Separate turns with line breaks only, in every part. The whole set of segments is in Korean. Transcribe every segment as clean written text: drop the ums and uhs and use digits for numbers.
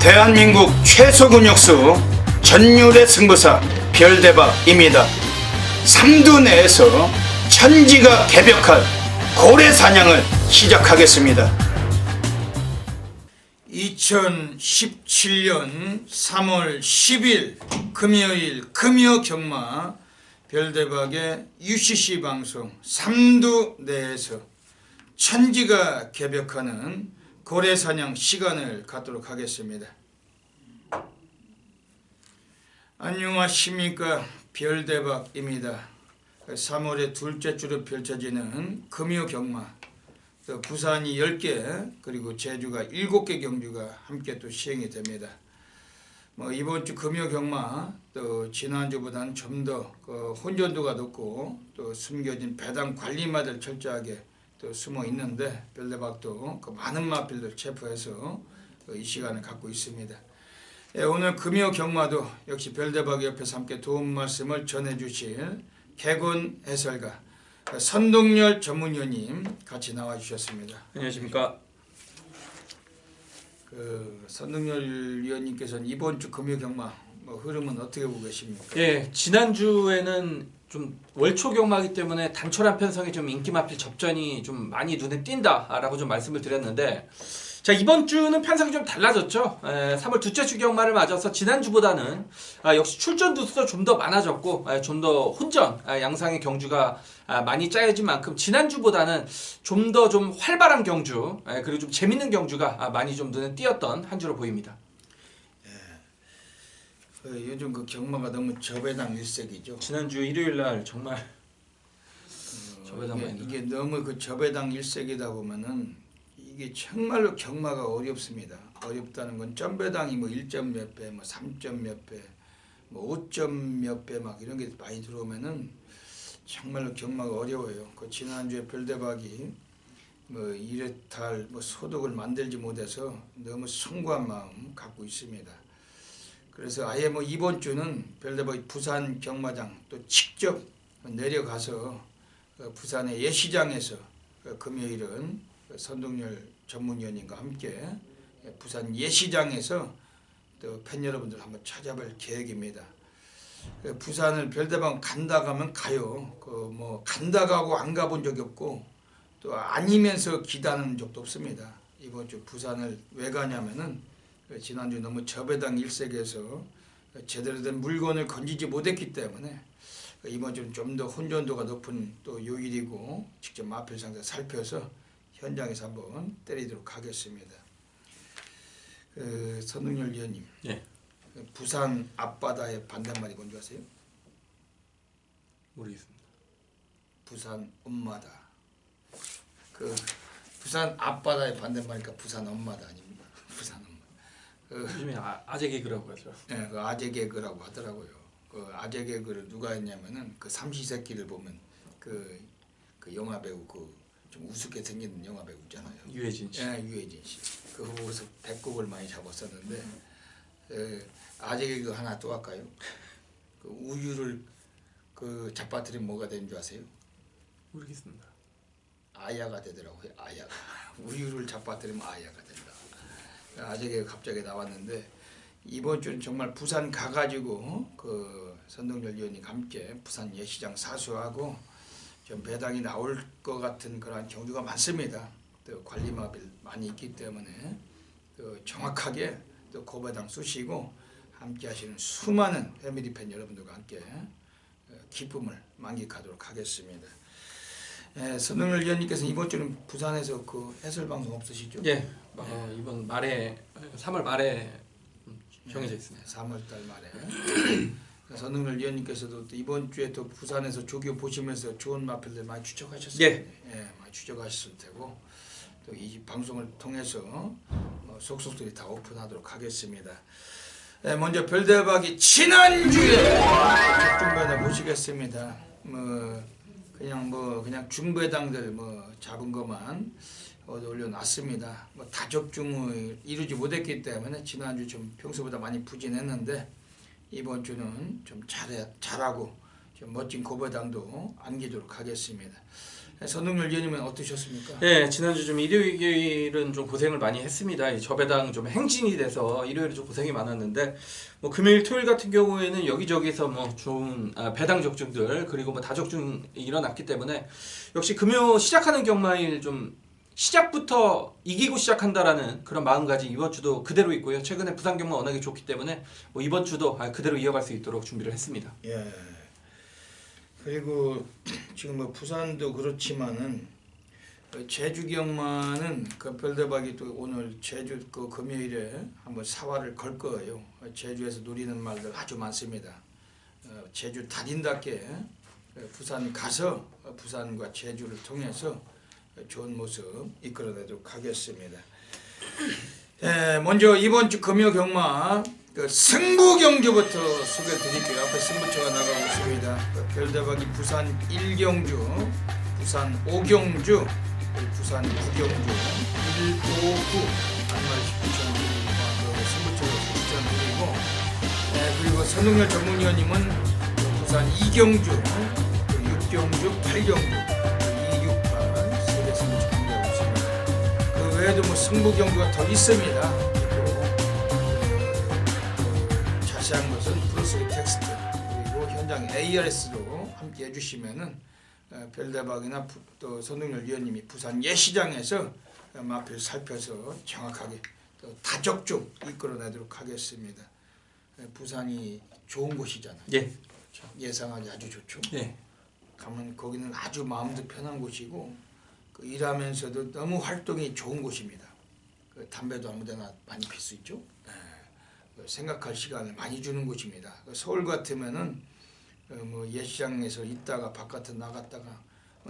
대한민국 최소 근육수 전율의 승부사 별대박입니다. 삼두 내에서 천지가 개벽한 고래 사냥을 시작하겠습니다. 2017년 3월 10일 금요일 금요경마 별대박의 UCC 방송 삼두 내에서 천지가 개벽하는 고래 사냥 시간을 갖도록 하겠습니다. 안녕하십니까, 별대박입니다. 3월의 둘째 주로 펼쳐지는 금요경마, 부산이 10개 그리고 제주가 7개 경주가 함께 또 시행이 됩니다. 이번 주 금요경마 또 지난주보다는 좀 더 혼전도가 높고 또 숨겨진 배당 관리마들 철저하게 또 숨어 있는데 별대박도 그 많은 마필들 체포해서 이 시간을 갖고 있습니다. 오늘 금요경마도 역시 별대박 옆에서 함께 도움 말씀을 전해주실 개건 해설가 선동열 전문위원님 같이 나와주셨습니다.
안녕하십니까.
선동열 위원님께서는 이번 주 금요경마 흐름은 어떻게 보고 계십니까?
예, 지난주에는 좀 월초 경마이기 때문에 단촐한 편성에 좀 인기 마필 접전이 좀 많이 눈에 띈다라고 좀 말씀을 드렸는데, 자, 이번 주는 편성이 좀 달라졌죠. 3월 둘째 주 경마를 맞아서 지난주보다는 역시 출전 두수도 좀 더 많아졌고 좀 더 혼전 양상의 경주가 많이 짜여진 만큼 지난주보다는 좀 더 좀 활발한 경주 그리고 좀 재밌는 경주가 많이 좀 눈에 띄었던 한 주로 보입니다.
요즘 그 경마가 너무 저배당 일색이죠.
지난주 일요일 날 정말 저배당
이게 너무 그 저배당 일색이다 보면은 이게 정말로 경마가 어렵습니다. 어렵다는 건 점배당이 1점 몇 배, 3점 몇 배, 5점 몇 배 막 이런 게 많이 들어오면은 정말로 경마가 어려워요. 그 지난주에 별대박이 이래탈 소득을 만들지 못해서 너무 숭고한 마음 갖고 있습니다. 그래서 아예 이번 주는 별대박이 부산 경마장 또 직접 내려가서 부산의 예시장에서 금요일은 선동열 전문위원님과 함께 부산 예시장에서 또 팬 여러분들 한번 찾아볼 계획입니다. 부산을 별대박 간다 가면 가요. 간다 가고 안 가본 적이 없고 또 아니면서 기다는 적도 없습니다. 이번 주 부산을 왜 가냐면은 지난주 너무 저배당 일색에서 제대로 된 물건을 건지지 못했기 때문에 이번 주는 좀 더 혼전도가 높은 또 요일이고 직접 마필 상태 살펴서 현장에서 한번 때리도록 하겠습니다. 선동열 위원님,
예.
부산 앞바다의 반대말이 뭔지 아세요?
모르겠습니다.
부산 엄마다. 부산 앞바다의 반대말이니까 부산 엄마다 아닙니까? 부산 엄마.
요즘에 아재 개그라고 하죠.
네, 그 아재 개그라고 하더라고요. 그 아재 개그를 누가 했냐면은 그 삼시세끼를 보면 그 영화 배우 좀 우습게 생긴 영화 배우 있잖아요.
유해진 씨.
예, 유해진 씨. 그거 보고서 배꼽을 많이 잡았었는데 아재 개그 하나 또 할까요? 그 우유를 잡아뜨리면 뭐가 되는 줄 아세요?
모르겠습니다.
아야가 되더라고요. 아야가. 우유를 잡아뜨리면 아야가 된다. 아재 개그 갑자기 나왔는데 이번 주는 정말 부산 가가지고 선동열 위원님과 함께 부산 예시장 사수하고 좀 배당이 나올 것 같은 그런 경주가 많습니다. 또 관리마bil 많이 있기 때문에 또 정확하게 또 고배당 쑤시고 함께 하시는 수많은 패밀리 팬 여러분들과 함께 기쁨을 만끽하도록 하겠습니다. 선동열 위원님께서는 이번 주는 부산에서 해설 방송 없으시죠?
예. 이번 말에 3월 말에 정해져 있습니다.
3월달 말에. 선동열 위원님께서도 또 이번 주에 또 부산에서 조교 보시면서 좋은 마필들 많이 추적하셨을 텐데, 많이 추적하셨을 테고 또 이 방송을 통해서 속속들이 다 오픈하도록 하겠습니다. 먼저 별대박이 지난주에 적중배당 모시겠습니다. 그냥 중배당들 잡은 것만 올려놨습니다. 다적중을 이루지 못했기 때문에 지난주 좀 평소보다 많이 부진했는데 이번 주는 좀 잘하고 좀 멋진 고배당도 안기도록 하겠습니다. 선동열 위원님은 어떠셨습니까?
네, 지난주 좀 일요일은 좀 고생을 많이 했습니다. 이 저배당 좀 행진이 돼서 일요일에 좀 고생이 많았는데 뭐 금요일, 토요일 같은 경우에는 여기저기서 뭐 좋은 배당 적중들 그리고 뭐 다적중이 일어났기 때문에 역시 금요 시작하는 경마일 좀 시작부터 이기고 시작한다라는 그런 마음가짐 이번 주도 그대로 있고요. 최근에 부산 경마 워낙에 좋기 때문에 뭐 이번 주도 그대로 이어갈 수 있도록 준비를 했습니다.
예. 그리고 지금 뭐 부산도 그렇지만은 제주 경마는 그 별대박이 또 오늘 제주 그 금요일에 한번 사활을 걸 거예요. 제주에서 누리는 말들 아주 많습니다. 제주 달인답게 부산 가서 부산과 제주를 통해서 좋은 모습 이끌어내도록 하겠습니다. 먼저 이번 주 금요 경마 그 승부 경주부터 소개드릴게요. 앞에 승부처가 나가고 있습니다. 별대박이 부산 1경주, 부산 5경주, 부산 9경주 159 한마리 19,000 승부처로 추천드리고 그리고 선동열 전문위원님은 부산 2경주, 6경주, 8경주 268 세계 승부처 준비하고 있습니다. 그 외에도 뭐 승부 경주가 더 있습니다. 자세한 것은 플러스 텍스트 그리고 현장 ARS로 함께 해주시면은 별대박이나 또 선동열 위원님이 부산 예시장에서 마표를 살펴서 정확하게 또 다적중 이끌어내도록 하겠습니다. 부산이 좋은 곳이잖아요.
예.
예상하기 아주 좋죠.
예.
가면 거기는 아주 마음도 편한 곳이고 그 일하면서도 너무 활동이 좋은 곳입니다. 그 담배도 아무데나 많이 필 수 있죠. 생각할 시간을 많이 주는 곳입니다. 서울 같으면은 뭐 예시장에서 있다가 바깥에 나갔다가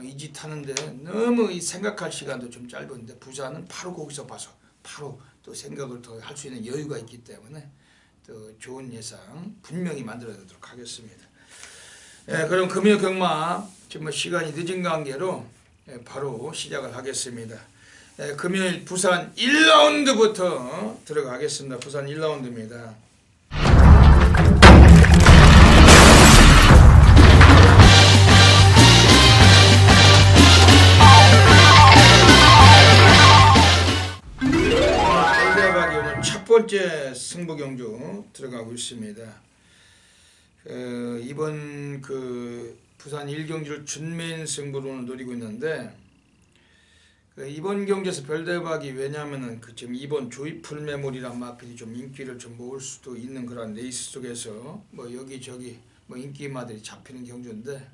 이 짓 하는데 너무 이 생각할 시간도 좀 짧은데 부산은 바로 거기서 봐서 바로 또 생각을 더 할 수 있는 여유가 있기 때문에 또 좋은 예상 분명히 만들어내도록 하겠습니다. 그럼 금요 경마 지금 뭐 시간이 늦은 관계로 바로 시작을 하겠습니다. 금요일 부산 1라운드부터 들어가겠습니다. 부산 1라운드입니다. 별대박이 오늘 첫 번째 승부 경주 들어가고 있습니다. 이번 그 부산 1경주를 준메인 승부로 노리고 있는데 이번 경기에서 별대박이 왜냐하면은 그 지금 이번 조이풀 메모리란 마필이 좀 인기를 좀 모을 수도 있는 그런 레이스 속에서 뭐 여기저기 뭐 인기마들이 잡히는 경주인데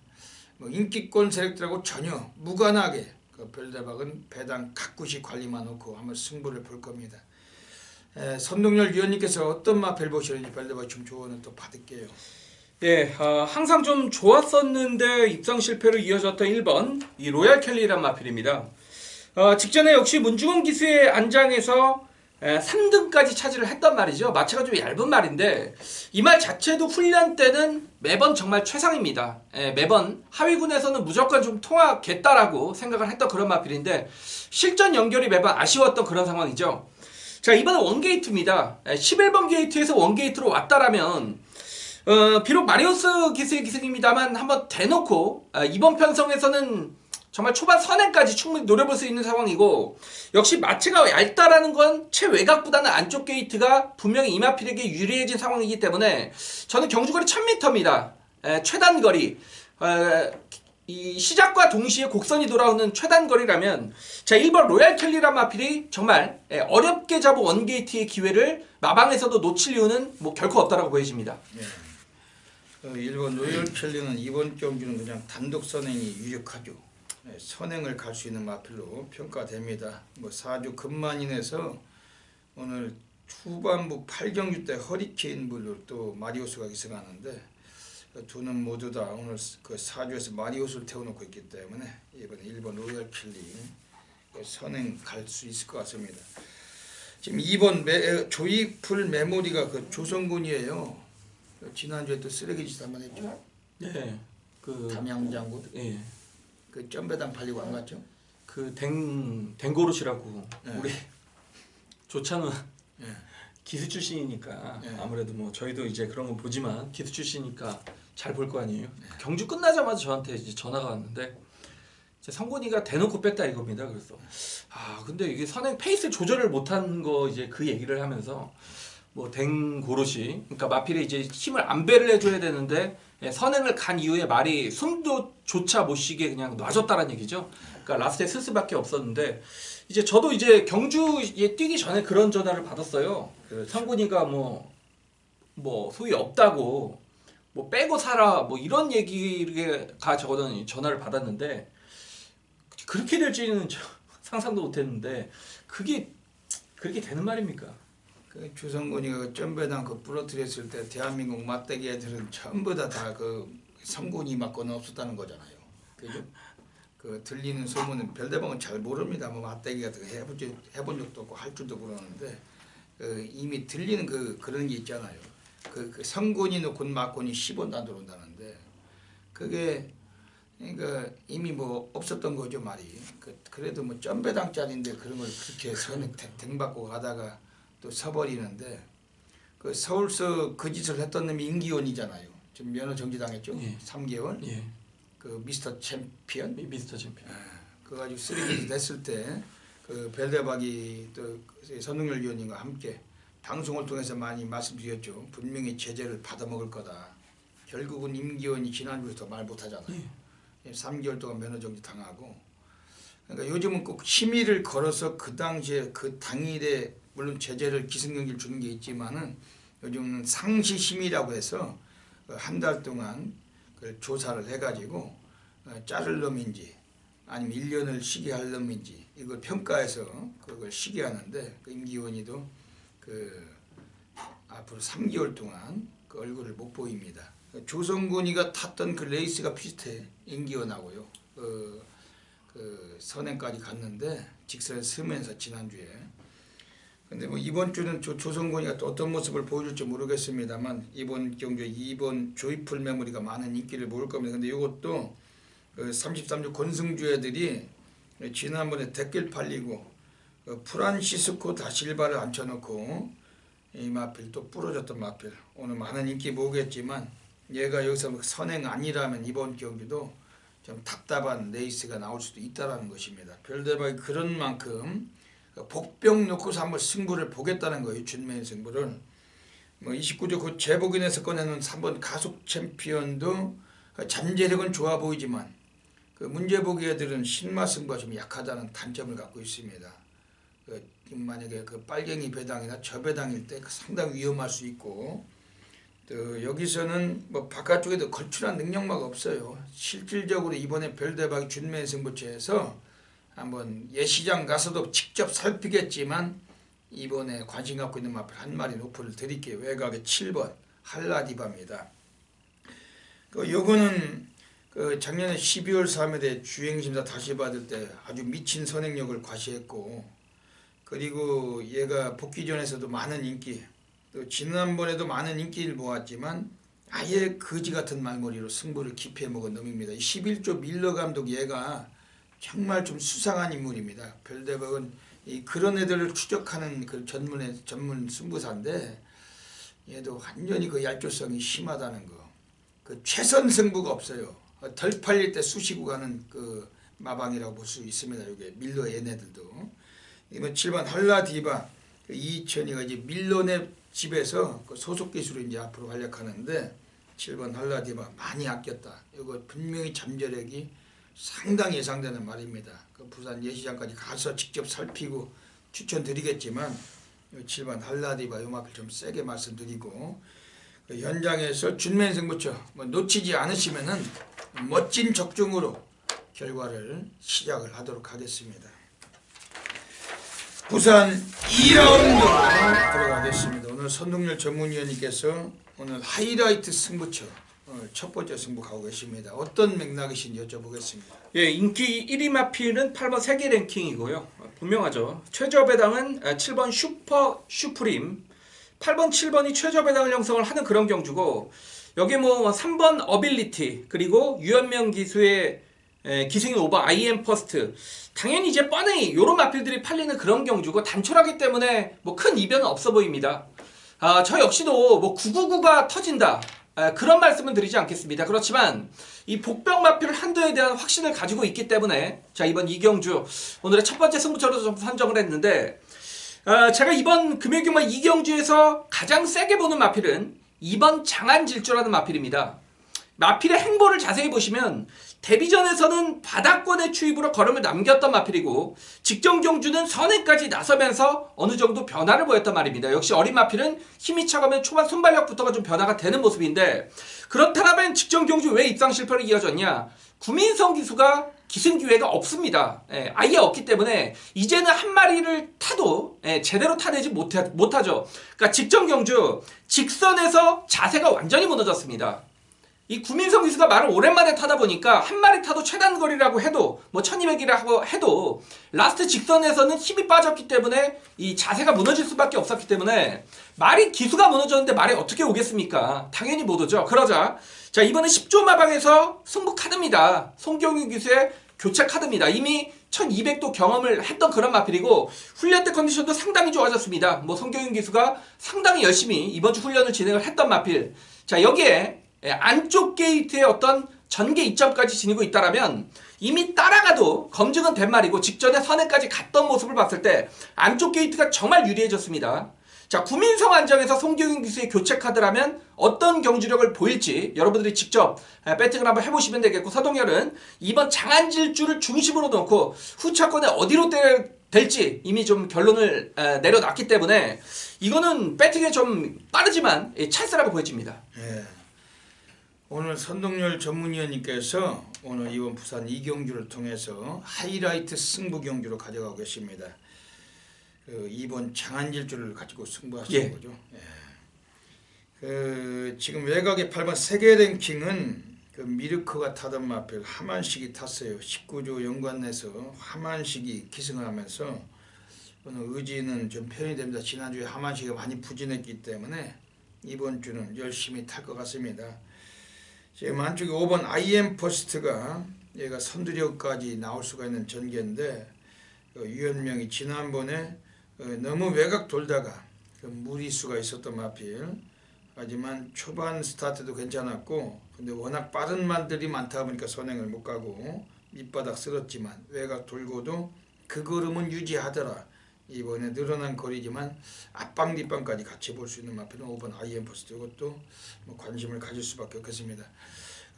뭐 인기권 세력들하고 전혀 무관하게 그 별대박은 배당 각구시 관리만 놓고 한번 승부를 볼 겁니다. 선동열 위원님께서 어떤 마필 보시는지 별대박 좀 조언을 또 받을게요.
예, 항상 좀 좋았었는데 입상 실패로 이어졌던 1번 이 로얄 켈리란 마필입니다. 직전에 역시 문중원 기수의 안장에서 3등까지 차지를 했단 말이죠. 마체가 좀 얇은 말인데 이 말 자체도 훈련 때는 매번 정말 최상입니다. 매번 하위군에서는 무조건 좀 통하겠다라고 생각을 했던 그런 마필인데 실전 연결이 매번 아쉬웠던 그런 상황이죠. 자, 이번은 원게이트입니다. 11번 게이트에서 원게이트로 왔다라면 비록 마리오스 기수의 기승입니다만 한번 대놓고 이번 편성에서는 정말 초반 선행까지 충분히 노려볼 수 있는 상황이고 역시 마체가 얇다라는 건 최외곽보다는 안쪽 게이트가 분명히 이마필에게 유리해진 상황이기 때문에 저는 경주거리 1000m입니다. 최단거리 이 시작과 동시에 곡선이 돌아오는 최단거리라면 자 1번 로얄 켈리란 마필이 정말 어렵게 잡은 원게이트의 기회를 마방에서도 놓칠 이유는 뭐 결코 없다라고 보여집니다.
네. 1번 로얄 켈리는 이번 경주는 그냥 단독 선행이 유력하죠. 선행을 갈 수 있는 마필로 평가됩니다. 뭐 4주 금만인에서 오늘 후반부 8경주 때 허리케인 블루 또 마리오스가 기승하는데 두는 모두 다 오늘 그 4주에서 마리오스를 태워놓고 있기 때문에 이번에 1번 로얄 켈리 선행 갈 수 있을 것 같습니다. 지금 2번 조이풀 메모리가 그 조선군이에요. 지난주에 또 쓰레기짓 한번 했죠.
네, 그
담양장군.
예.
그 점배당 팔리고 안 갔죠?
그 댕고르시라고
네.
우리 조찬우
네.
기수 출신이니까
네.
아무래도 뭐 저희도 이제 그런 건 보지만 기수 출신이니까 잘 볼 거 아니에요. 경주 끝나자마자 저한테 이제 전화가 왔는데 성곤이가 대놓고 뺐다 이겁니다. 그래서 근데 이게 선행 페이스 조절을 못한 거 이제 그 얘기를 하면서 뭐 댕고로시 그러니까 마필에 이제 힘을 안배를 해줘야 되는데 선행을 간 이후에 말이 숨도조차 못 쉬게 그냥 놔줬다는 얘기죠. 그러니까 라스트에 쓸 수밖에 없었는데 이제 저도 이제 경주에 뛰기 전에 그런 전화를 받았어요. 그 성곤이가 뭐 소위 없다고 뭐 빼고 살아 뭐 이런 얘기가 적어둔 전화를 받았는데 그렇게 될지는 상상도 못했는데 그게 그렇게 되는 말입니까?
그 주성군이가 그 점배당 그 부러뜨렸을 때 대한민국 맞대기 애들은 전부 다 그 성군이 맞고는 없었다는 거잖아요. 그죠? 그 들리는 소문은 별대방은 잘 모릅니다. 뭐 맞대기 같은 거 해본 적도 없고 할 줄도 모르는데 그 이미 들리는 그런 게 있잖아요. 그 성군이 놓고 맞고니 10원 안 들어온다는데 그게 그러니까 이미 뭐 없었던 거죠 말이. 그래도 뭐 점배당짜리인데 그런 걸 그렇게 선을 댕받고 가다가 또 서버리는데 그 서울서 그 짓을 했던 놈이 임기원이잖아요. 지금 면허 정지당했죠.
예.
3개월.
예.
그 미스터 챔피언.
미스터 챔피언.
그거 가지고 쓰레기 됐을 때 그 별대박이 또 선동열 위원님과 함께 방송을 통해서 많이 말씀드렸죠. 분명히 제재를 받아먹을 거다. 결국은 임기원이 지난주부터 말 못하잖아요. 3개월 동안 면허 정지 당하고. 그러니까 요즘은 꼭 심의를 걸어서 그 당시에 그 당일에 물론 제재를 기승전결 주는 게 있지만은 요즘은 상시 심의라고 해서 한 달 동안 그걸 조사를 해가지고 자를 놈인지 아니면 1년을 쉬게 할 놈인지 이걸 평가해서 그걸 쉬게 하는데 그 임기원이도 그 앞으로 3개월 동안 그 얼굴을 못 보입니다. 조성군이가 탔던 그 레이스가 비슷해. 임기원하고요. 그 선행까지 갔는데 직선에 서면서 지난주에. 근데 뭐 이번 주는 조성군이가 또 어떤 모습을 보여줄지 모르겠습니다만 이번 경주에 2번 조이풀 메모리가 많은 인기를 모을 겁니다. 근데 이것도 그 33주 권승주 애들이 지난번에 댓글 팔리고 프란시스코 다실바를 앉혀놓고 이 마필 또 부러졌던 마필 오늘 많은 인기 모으겠지만 얘가 여기서 선행 아니라면 이번 경주도 좀 답답한 레이스가 나올 수도 있다는 것입니다. 별대박이 그런 만큼 복병 놓고서 한번 승부를 보겠다는 거예요. 준매인 승부를. 뭐 29조 그 재보긴에서 꺼내는 3번 가속 챔피언도 잠재력은 좋아 보이지만 그 문제보기 애들은 신마 승부가 좀 약하다는 단점을 갖고 있습니다. 만약에 그 빨갱이 배당이나 저 배당일 때 상당히 위험할 수 있고 또 여기서는 뭐 바깥쪽에도 걸출한 능력마가 없어요. 실질적으로 이번에 별대박이 준매인 승부처에서 한번 예시장 가서도 직접 살피겠지만 이번에 관심 갖고 있는 마필 한 마리 오프를 드릴게요. 외곽의 7번 할라디바입니다. 요거는 그 작년에 12월 3일에 주행심사 다시 받을 때 아주 미친 선행력을 과시했고 그리고 얘가 복귀전에서도 많은 인기 또 지난번에도 많은 인기를 모았지만 아예 거지 같은 말머리로 승부를 기피해 먹은 놈입니다. 11조 밀러 감독 얘가 정말 좀 수상한 인물입니다. 별대박은 그런 애들을 추적하는 그 전문 승부사인데 얘도 완전히 그 얄조성이 심하다는 거. 그 최선 승부가 없어요. 덜 팔릴 때 쑤시고 가는 그 마방이라고 볼 수 있습니다. 이게 밀러 얘네들도. 이번 7번 할라디바 이천이가 이제 밀러네 집에서 그 소속 기수로 이제 앞으로 활약하는데 7번 할라디바 많이 아꼈다. 이거 분명히 잠재력이 상당히 예상되는 말입니다. 그 부산 예시장까지 가서 직접 살피고 추천드리겠지만 7번 할라디바 요마필 좀 세게 말씀드리고 그 현장에서 준맨 승부처 뭐 놓치지 않으시면은 멋진 적중으로 결과를 시작을 하도록 하겠습니다. 부산 2라운드 들어가겠습니다. 오늘 선동열 전문위원님께서 오늘 하이라이트 승부처 오늘 첫 번째 승부 가고 계십니다. 어떤 맥락이신지 여쭤보겠습니다.
예, 인기 1위 마필은 8번 세계 랭킹이고요. 분명하죠. 최저 배당은 7번 슈프림, 8번, 7번이 최저 배당을 형성을 하는 그런 경주고 여기 뭐 3번 어빌리티 그리고 유현명 기수의 기승이 오버 IM 퍼스트 당연히 이제 뻔히 요런 마필들이 팔리는 그런 경주고 단촐하기 때문에 뭐 큰 이변은 없어 보입니다. 저 역시도 뭐 999가 터진다 그런 말씀은 드리지 않겠습니다. 그렇지만 이 복병 마필 한도에 대한 확신을 가지고 있기 때문에 자 이번 이경주 오늘의 첫 번째 승부처로 좀 선정을 했는데 제가 이번 금요경마 이경주에서 가장 세게 보는 마필은 2번 장안질주라는 마필입니다. 마필의 행보를 자세히 보시면 데뷔전에서는 바닥권의 추입으로 걸음을 남겼던 마필이고 직전 경주는 선행까지 나서면서 어느 정도 변화를 보였단 말입니다. 역시 어린 마필은 힘이 차가면 초반 순발력부터가 좀 변화가 되는 모습인데 그렇다면 직전 경주 왜 입상 실패로 이어졌냐? 구민성 기수가 기승 기회가 없습니다. 아예 없기 때문에 이제는 한 마리를 타도 제대로 타내지 못하죠. 그러니까 직전 경주 직선에서 자세가 완전히 무너졌습니다. 이 구민성 기수가 말을 오랜만에 타다 보니까 한 마리 타도 최단 거리라고 해도 뭐 1200이라고 해도 라스트 직선에서는 힘이 빠졌기 때문에 이 자세가 무너질 수밖에 없었기 때문에 말이 기수가 무너졌는데 말이 어떻게 오겠습니까? 당연히 못 오죠. 그러자 자 이번에 10조 마방에서 승부 카드입니다. 송경윤 기수의 교체 카드입니다. 이미 1200도 경험을 했던 그런 마필이고 훈련 때 컨디션도 상당히 좋아졌습니다. 뭐 송경윤 기수가 상당히 열심히 이번 주 훈련을 진행을 했던 마필. 자 여기에 안쪽 게이트의 어떤 전개 이점까지 지니고 있다라면 이미 따라가도 검증은 된 말이고 직전에 선에까지 갔던 모습을 봤을 때 안쪽 게이트가 정말 유리해졌습니다. 자 구민성 안정에서 송경윤 기수의 교체 카드라면 어떤 경주력을 보일지 여러분들이 직접 배팅을 한번 해보시면 되겠고 서동열은 이번 장안질주를 중심으로 놓고 후차권에 어디로 될지 이미 좀 결론을 내려놨기 때문에 이거는 배팅에 좀 빠르지만 찬스라고 보여집니다.
예. 오늘 선동열 전문위원님께서 오늘 이번 부산 이경주를 통해서 하이라이트 승부 경주로 가져가고 계십니다. 그 이번 장안질주를 가지고 승부하시는 거죠. 예. 지금 외곽의 8번 세계 랭킹은 그 미르크가 타던 마필 하만식이 탔어요. 19조 연관내서 하만식이 기승을 하면서 오늘 의지는 좀 편이 됩니다. 지난주에 하만식이 많이 부진했기 때문에 이번 주는 열심히 탈 것 같습니다. 지금 안쪽에 5번 IM 퍼스트가 얘가 선두력까지 나올 수가 있는 전개인데 유현명이 지난번에 너무 외곽 돌다가 무리수가 있었던 마필. 하지만 초반 스타트도 괜찮았고 근데 워낙 빠른 말들이 많다 보니까 선행을 못 가고 밑바닥 쓸었지만 외곽 돌고도 그 걸음은 유지하더라. 이번에 늘어난 거리지만 앞방 뒷방까지 같이 볼 수 있는 마필은 5번 IM 퍼스트. 이것도 뭐 관심을 가질 수밖에 없겠습니다.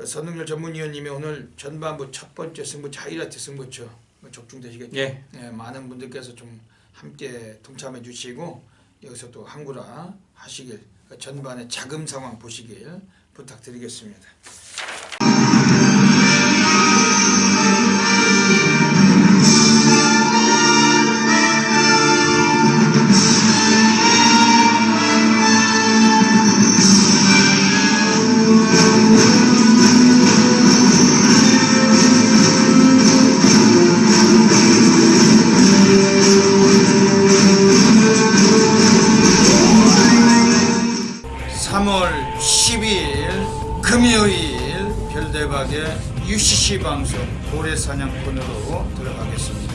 선동열 전문위원님이 오늘 전반부 첫 번째 승부 하이라이트 승부처 적중되시겠죠?
예.
예, 많은 분들께서 좀 함께 동참해 주시고 여기서 또 항구라 하시길 전반의 자금 상황 보시길 부탁드리겠습니다. 금요일 별대박의 UCC 방송 고래사냥꾼으로 들어가겠습니다.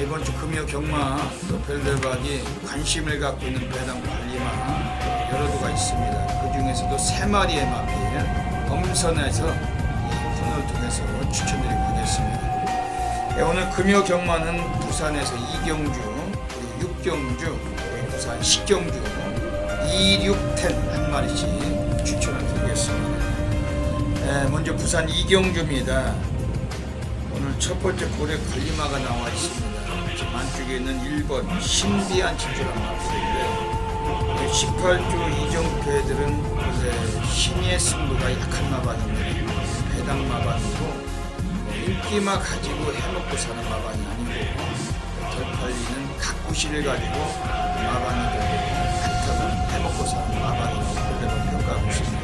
이번 주 금요 경마 또 별대박이 관심을 갖고 있는 배당 관리마 여러 도가 있습니다. 그 중에서도 3마리의 마필 엄선해서 이 코너를 통해서 추천드리고 하겠습니다. 오늘 금요 경마는 부산에서 이경주, 6경주, 부산 10경주 2, 6, 10 한 마리씩 추천을 드리겠습니다. 먼저 부산 이경주입니다. 오늘 첫 번째 고래 관리마가 나와 있습니다. 지금 안쪽에 있는 1번 신비한 질주란 마필인데 18조 이정패들은 원래 신의 승부가 약한 마반입니다. 배당 마반이고 인기마 가지고 해먹고 사는 마반이 아니고 덜 팔리는 각구실을 가지고 마반이 되고 해먹고 사는 마반이라고 그대로 평가하고 있습니다.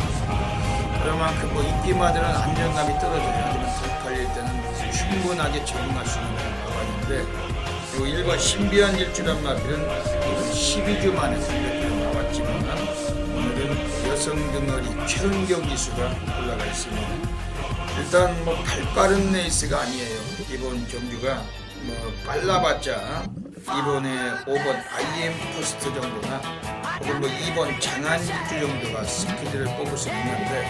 그만큼 뭐 인기마들은 안정감이 떨어져요. 하지만 덜 팔릴 때는 충분하게 적응할 수 있는 마반인데 요 1번 신비한 일주란 마필은 12주 만에 선택으로 나왔지만 오늘은 여성 등어리 최은경 기수가 올라가 있습니다. 일단 뭐 발빠른 레이스가 아니에요. 이번 경주가 뭐 빨라봤자 이번에 5번 IM 퍼스트 정도나 혹은 뭐 2번 장안 질주 정도가 스피드를 뽑을 수 있는데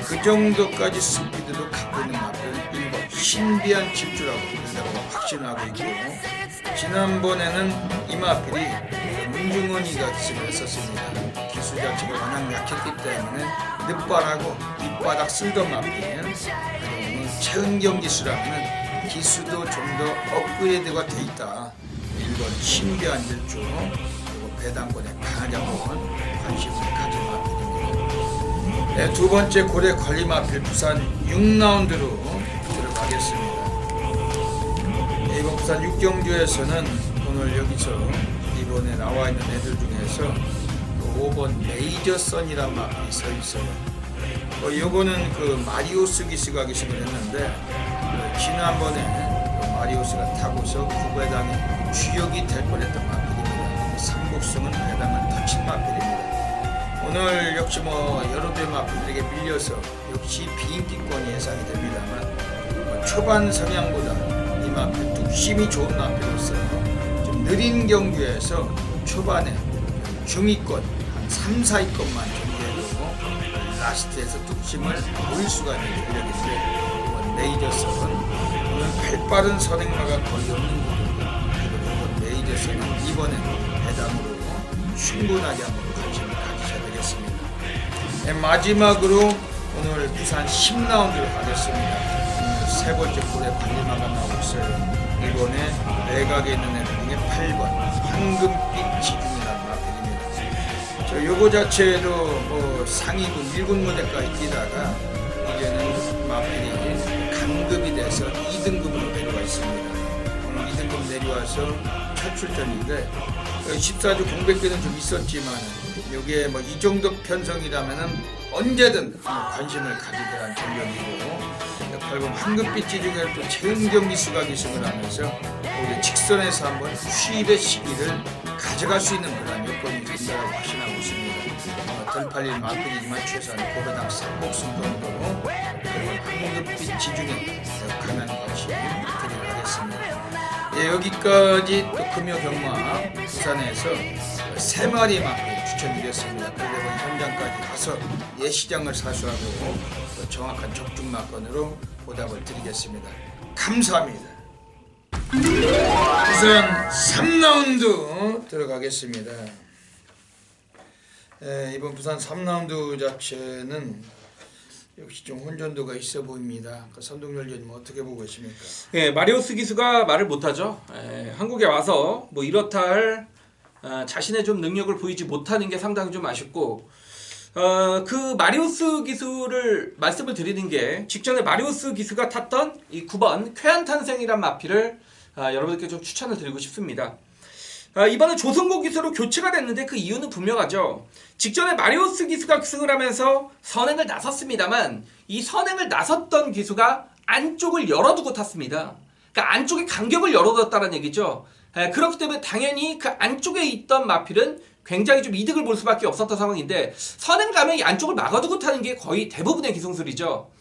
그 정도까지 스피드도 갖고 있는 마필은 1번 신비한 질주라고 확신하고 있고, 지난번에는 이 마필이 문중원이가 기술을 했었습니다. 기술 자체가 워낙 약했기 때문에 늦발하고 밑바닥 쓸던 마필은 최은경 기수라면 기수도 좀 더 업그레이드가 돼 있다. 1번 신비한 질주, 그리고 배당권의 강하게 한번 관심을 가진 마필입니다. 네, 두 번째 고래 관리 마필 부산 6라운드로 들어가겠습니다. 네, 이번 부산 6경주에서는 오늘 여기서 이번에 나와 있는 애들 중에서 5번 메이저 선이란 마필이 서 있어요. 요거는 그 마리오스 기수가 기승을 했는데 지난번에 마리오스가 타고서 구배당의 주역이 될 뻔했던 마필입니다. 삼복승은 배당을 터친 마필입니다. 오늘 역시 여러 대 마필들에게 밀려서 역시 비인기권이 예상이 됩니다만 초반 성향보다 이 마필 뚝심이 좋은 마필로서 좀 느린 경주에서 초반에 중위권 한 3, 4위권만 정리해두고 라스트에서 뚝심을 보일 수가 있는 전력인데 이번 메이저선은 오늘 발빠른 선행마가 거의 없는 부분입니다. 이번 메이저선은 이번엔 배당으로 충분하게 한번 관심을 가지셔야 되겠습니다. 네, 마지막으로 오늘 부산 10라운드를 가겠습니다. 오늘 세 번째 골에 관리마가 나오고 있어요. 이번에 내각에 있는 애들 중에 8번 황금빛 지중이라는 마필입니다. 요거 자체도 상위군 1군 무대까지 뛰다가 이제는 마필이 강급이 돼서 2등급으로 내려와 있습니다. 오늘 2등급 내려와서 첫 출전인데 14주 공백기는 좀 있었지만 이게 이 정도 편성이라면은 언제든 관심을 가지게 한 전력이고, 결국 황금빛 지중해를 또 최은경 기수가 기승을 하면서 우리 직선에서 한번 수입의 시기를 가져갈 수 있는 그런 여건이 된다고 확신하고 있습니다. 덜 팔릴 마필이지만 최소한 고배당 3복승 정도로 황금빛 지중해 강한 관심 드리겠습니다. 예, 여기까지 또 금요 경마 부산에서 3마리 마필 추천드렸습니다. 그리고 현장까지 가서 예시장을 사수하고 정확한 적중 마건으로 보답을 드리겠습니다. 감사합니다. 부산 3라운드 들어가겠습니다. 이번 부산 3라운드 자체는 역시 좀 혼전도가 있어 보입니다. 선동열전님 어떻게 보고 계십니까?
예, 마리오스 기수가 말을 못하죠. 한국에 와서 이렇다 할 자신의 좀 능력을 보이지 못하는 게 상당히 좀 아쉽고, 그 마리오스 기수를 말씀을 드리는 게 직전에 마리오스 기수가 탔던 이 9번 쾌한탄생이란 마필을 여러분들께 좀 추천을 드리고 싶습니다. 이번에 조성고 기수로 교체가 됐는데 그 이유는 분명하죠. 직전에 마리오스 기수가 기승을 하면서 선행을 나섰습니다만 이 선행을 나섰던 기수가 안쪽을 열어두고 탔습니다. 그러니까 안쪽에 간격을 열어뒀다는 얘기죠. 그렇기 때문에 당연히 그 안쪽에 있던 마필은 굉장히 좀 이득을 볼 수밖에 없었던 상황인데, 선행 가면 이 안쪽을 막아두고 타는 게 거의 대부분의 기승술이죠.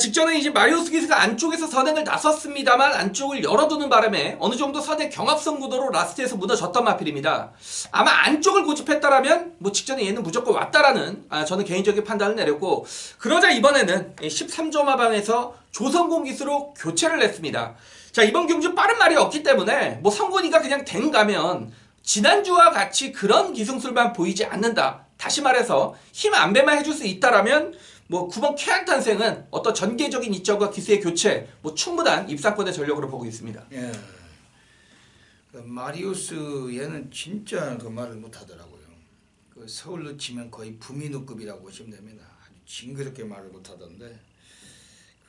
직전에 이제 마리오스 기수가 안쪽에서 선행을 나섰습니다만 안쪽을 열어두는 바람에 어느 정도 선행 경합성 구도로 라스트에서 무너졌던 마필입니다. 아마 안쪽을 고집했다라면 직전에 얘는 무조건 왔다라는 저는 개인적인 판단을 내렸고, 그러자 이번에는 13조 마방에서 조성공 기수로 교체를 했습니다. 자, 이번 경주 빠른 말이 없기 때문에 성곤이가 그냥 댕 가면 지난주와 같이 그런 기승술만 보이지 않는다. 다시 말해서 힘 안배만 해줄 수 있다라면 9번 쾌한탄생은 어떤 전개적인 이점과 기수의 교체 충분한 입상권의 전력으로 보고 있습니다.
예. 마리오스 얘는 진짜 그 말을 못하더라고요. 그 서울로 치면 거의 부민우급이라고 보시면 됩니다. 아주 징그럽게 말을 못하던데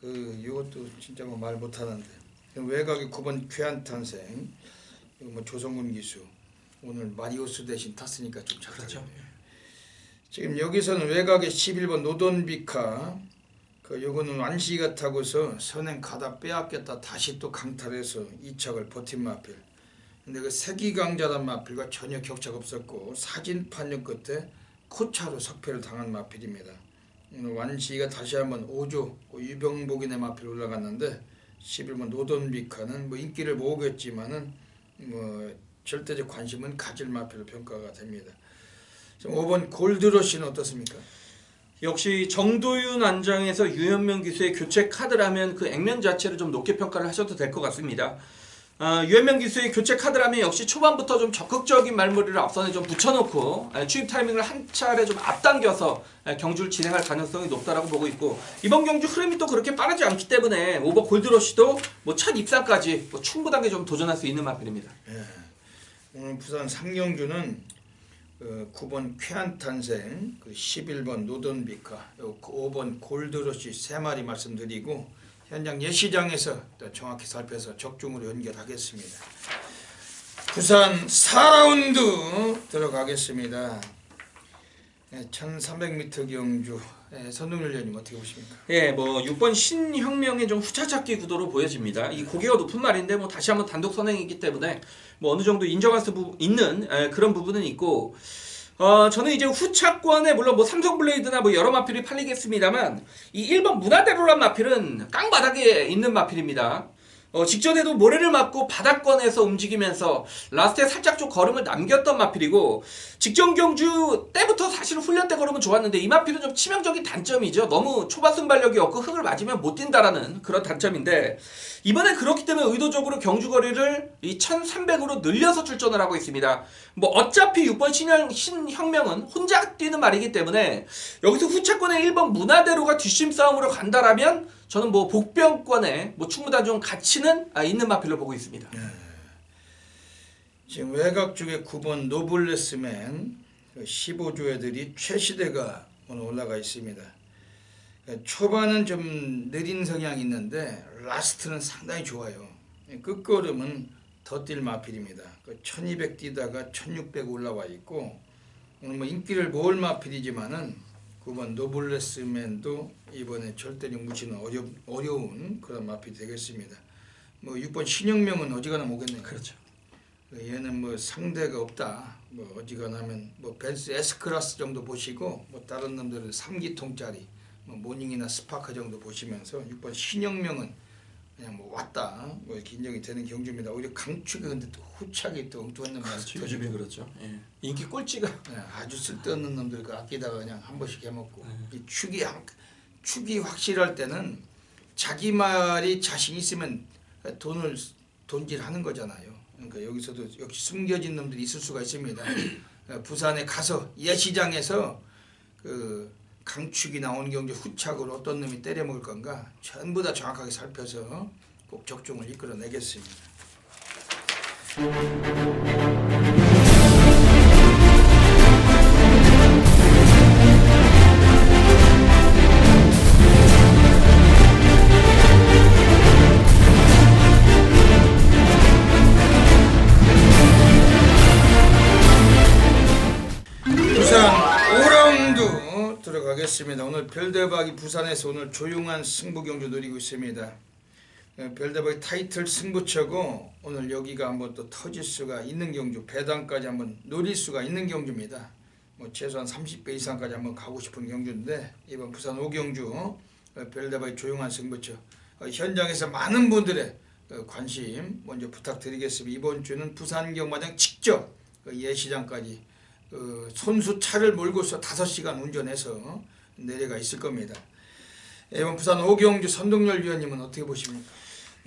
이것도 진짜 말 못하는데, 외곽에 9번 쾌한탄생, 조성군 기수 오늘 마리오스 대신 탔으니까 좀
그렇죠.
지금 여기서는 외곽에 11번 노돈비카, 요거는 완시가 타고서 선행 가다 빼앗겼다 다시 또 강탈해서 2착을 버틴 마필. 근데 그 세기강자란 마필과 전혀 격차가 없었고 사진 판정 끝에 코차로 석패를 당한 마필입니다. 오늘 완시가 다시 한번 5조 유병복인의 마필 올라갔는데 11번 노돈비카는 인기를 모으겠지만은 절대적 관심은 가질 마필로 평가가 됩니다. 지금 5번 골드러시는 어떻습니까?
역시 정도윤 안장에서 유현명 기수의 교체 카드라면 그 액면 자체를 좀 높게 평가를 하셔도 될 것 같습니다. 유현명 기수의 교체 카드라면 역시 초반부터 좀 적극적인 말머리를 앞선에 좀 붙여놓고 추입 타이밍을 한 차례 좀 앞당겨서 경주를 진행할 가능성이 높다라고 보고 있고, 이번 경주 흐름이 또 그렇게 빠르지 않기 때문에 5번 골드러시도 뭐 첫 입상까지 뭐 충분하게 좀 도전할 수 있는 마필입니다.
예. 오늘 부산 상경주는 9번 쾌한탄생, 11번 노던비카, 5번 골드러시 3마리 말씀드리고 현장 예시장에서 또 정확히 살펴서 적중으로 연결하겠습니다. 부산 4라운드 들어가겠습니다. 1300m 경주 선동열 위원님 어떻게 보십니까?
예, 뭐 6번 신혁명의 좀 후차잡기 구도로 보여집니다. 이 고개가 높은 말인데 뭐 다시 한번 단독 선행이기 때문에 뭐 어느 정도 인정할 수 있는 그런 부분은 있고, 저는 이제 후차권에 물론 뭐 삼성블레이드나 뭐 여러 마필이 팔리겠습니다만 이 1번 문화대로란 마필은 깡바닥에 있는 마필입니다. 직전에도 모래를 맞고 바닥권에서 움직이면서 라스트에 살짝 좀 걸음을 남겼던 마필이고, 직전 경주 때부터 사실은 훈련 때 걸으면 좋았는데 이 마필은 좀 치명적인 단점이죠. 너무 초반 순발력이 없고 흙을 맞으면 못 뛴다라는 그런 단점인데, 이번에 그렇기 때문에 의도적으로 경주 거리를 이 1300으로 늘려서 출전을 하고 있습니다. 뭐 어차피 6번 신혁명은 혼자 뛰는 말이기 때문에 여기서 후차권에 1번 문화대로가 뒷심 싸움으로 간다라면 저는 뭐 복병권에 뭐 충분한 좀 가치는 있는 마필로 보고 있습니다.
지금 외곽 쪽에 9번 노블레스맨 15조 애들이 최시대가 오늘 올라가 있습니다. 초반은 좀 느린 성향이 있는데 라스트는 상당히 좋아요. 끝걸음은 더 뛸 마필입니다. 1200 뛰다가 1600 올라와 있고, 오늘 뭐 인기를 모을 마필이지만은 9번 노블레스맨도 이번에 절대력 묻히는 어려운 그런 마필이 되겠습니다. 뭐 6번 신혁명은 어지간하면 오겠네요.
그렇죠.
얘는 뭐 상대가 없다. 뭐 어지간하면 뭐 벤츠 S 클래스 정도 보시고, 뭐 다른 놈들은 3기통짜리 뭐 모닝이나 스파크 정도 보시면서 6번 신혁명은 그냥 뭐 왔다 뭐 이렇게 인정이 되는 경주입니다. 오히려 강축이 근데 또 후착이 또 엉뚱한 놈이
요즘에 그렇죠. 예. 인기 꼴찌가
아주 쓸데없는 놈들 그 아끼다가 그냥 한 번씩 해먹고, 이 축이 확실할 때는 자기 말이 자신 있으면 돈을 돈질하는 거잖아요. 그러니까 여기서도 역시 숨겨진 놈들이 있을 수가 있습니다. 부산에 가서 예시장에서 그 강축이 나오는 경주 후착으로 어떤 놈이 때려먹을 건가 전부 다 정확하게 살펴서 꼭 적중을 이끌어내겠습니다. 부산 5라운드 들어가겠습니다. 오늘 별대박이 부산에서 오늘 조용한 승부 경주 누리고 있습니다. 별대박이 타이틀 승부처고 오늘 여기가 한번 또 터질 수가 있는 경주, 배당까지 한번 노릴 수가 있는 경주입니다. 뭐 최소한 30배 이상까지 한번 가고 싶은 경주인데, 이번 부산 5경주 별대박이 조용한 승부처 현장에서 많은 분들의 관심 먼저 부탁드리겠습니다. 이번 주는 부산 경마장 직접 예시장까지 손수 차를 몰고서 5시간 운전해서 내려가 있을 겁니다. 이번 부산 5경주 선동열 위원님은 어떻게 보십니까?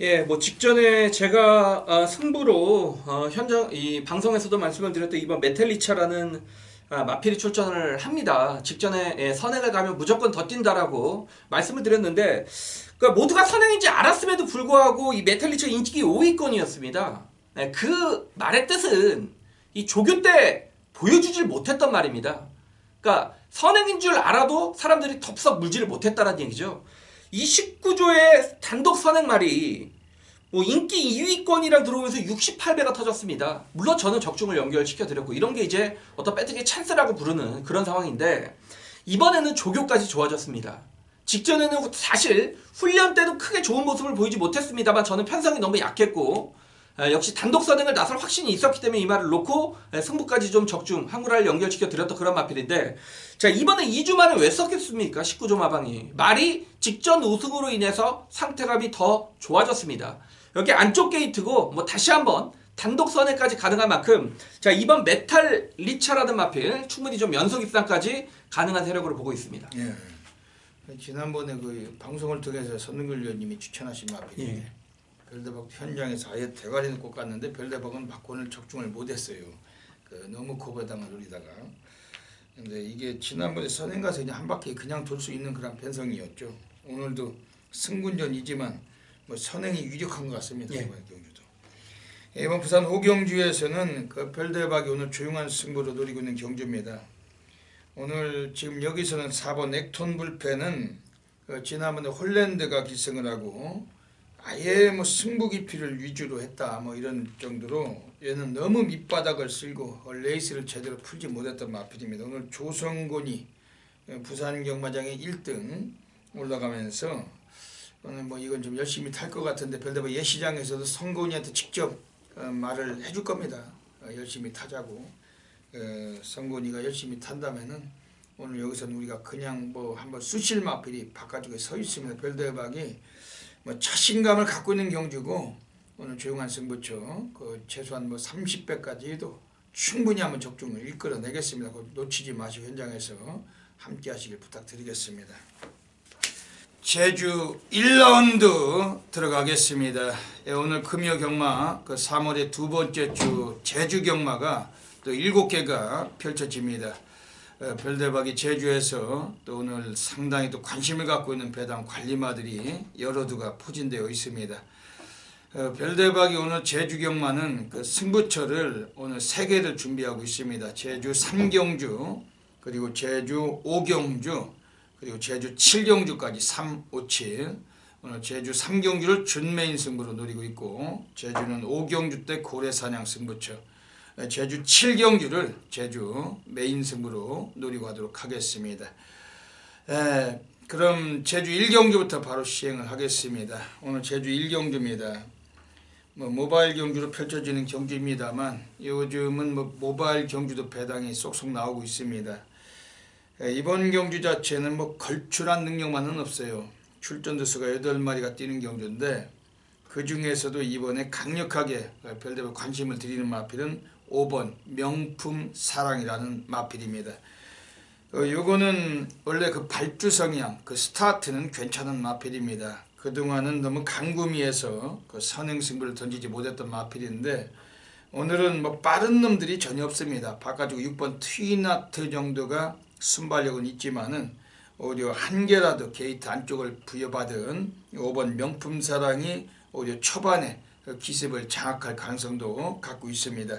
예, 뭐 직전에 제가 승부로 현장 이 방송에서도 말씀을 드렸던 이번 메텔리차라는 마필이 출전을 합니다. 직전에 선행을 가면 무조건 더 뛴다라고 말씀을 드렸는데, 그러니까 모두가 선행인지 알았음에도 불구하고 이 메텔리차 인기 5위권이었습니다. 그 말의 뜻은 이 조교 때 보여주질 못했단 말입니다. 그러니까 선행인 줄 알아도 사람들이 덥석 물지를 못했다는 얘기죠. 이 19조의 단독 선행말이 뭐 인기 2위권이랑 들어오면서 68배가 터졌습니다. 물론 저는 적중을 연결시켜드렸고 이런 게 이제 어떤 배트의 찬스라고 부르는 그런 상황인데, 이번에는 조교까지 좋아졌습니다. 직전에는 사실 훈련 때도 크게 좋은 모습을 보이지 못했습니다만 저는 편성이 너무 약했고, 역시 단독 선행을 나설 확신이 있었기 때문에 이 말을 놓고 승부까지 좀 적중, 한글화를 연결시켜 드렸던 그런 마필인데, 자, 이번에 2주 만에 왜 썼겠습니까? 19조 마방이. 말이 직전 우승으로 인해서 상태감이 더 좋아졌습니다. 여기 안쪽 게이트고, 뭐 다시 한번 단독 선회까지 가능한 만큼 자 이번 메탈 리차라는 마필 충분히 좀 연속 입상까지 가능한 세력으로 보고 있습니다.
예. 지난번에 그 방송을 통해서 선능글 위원님이 추천하신 마필인데
예.
별대박 현장에서 아예 대가리는 꼭 갔는데 별대박은 박권을 적중을 못했어요. 그 너무 코베당을 노리다가. 근데 이게 지난번에 선행 가서 그냥 한 바퀴 그냥 돌 수 있는 그런 편성이었죠. 오늘도 승군전이지만 뭐 선행이 유력한 것 같습니다.
예.
이번 경주도. 이번 부산 오경주에서는 그 별대박이 오늘 조용한 승부를 노리고 있는 경주입니다. 오늘 지금 여기서는 4번 액톤 불펜은 그 지난번에 홀랜드가 기승을 하고 아예 뭐 승부 깊이를 위주로 했다 뭐 이런 정도로 얘는 너무 밑바닥을 쓸고 레이스를 제대로 풀지 못했던 마필입니다. 오늘 조성곤이 부산 경마장에 1등 올라가면서 오늘 뭐 이건 좀 열심히 탈 것 같은데 별대박 예시장에서도 성곤이한테 직접 말을 해줄 겁니다. 열심히 타자고. 성곤이가 열심히 탄다면은 오늘 여기서는 우리가 그냥 뭐 한번 수실 마필이 바깥쪽에 서 있으면 별대박이 뭐 자신감을 갖고 있는 경주고 오늘 조용한 승부처 그 최소한 뭐 30배까지 해도 충분히 한번 적중을 이끌어내겠습니다. 놓치지 마시고 현장에서 함께 하시길 부탁드리겠습니다. 제주 1라운드 들어가겠습니다. 오늘 금요 경마 그 3월의 두 번째 주 제주 경마가 또 7개가 펼쳐집니다. 별대박이 제주에서 또 오늘 상당히 또 관심을 갖고 있는 배당 관리마들이 여러 두가 포진되어 있습니다. 별대박이 오늘 제주 경마는 그 승부처를 오늘 3개를 준비하고 있습니다. 제주 3경주 그리고 제주 5경주 그리고 제주 7경주까지 3, 5, 7 오늘 제주 3경주를 준메인 승부로 노리고 있고 제주는 5경주 때 고래사냥 승부처 제주 7경주를 제주 메인 승부로 노리고 하도록 하겠습니다. 그럼 제주 1경주부터 바로 시행을 하겠습니다. 오늘 제주 1경주입니다. 뭐 모바일 경주로 펼쳐지는 경주입니다만 요즘은 뭐 모바일 경주도 배당이 쏙쏙 나오고 있습니다. 이번 경주 자체는 뭐 걸출한 능력만은 없어요. 출전두수가 8마리가 뛰는 경주인데 그 중에서도 이번에 강력하게 별대박 관심을 드리는 마필은 5번 명품 사랑이라는 마필입니다. 요거는 원래 그 발주 성향, 그 스타트는 괜찮은 마필입니다. 그동안은 너무 강구미에서 그 선행 승부를 던지지 못했던 마필인데 오늘은 뭐 빠른 놈들이 전혀 없습니다. 바깥쪽 6번 트위나트 정도가 순발력은 있지만은 오히려 한 개라도 게이트 안쪽을 부여받은 5번 명품 사랑이 오히려 초반에 그 기습을 장악할 가능성도 갖고 있습니다.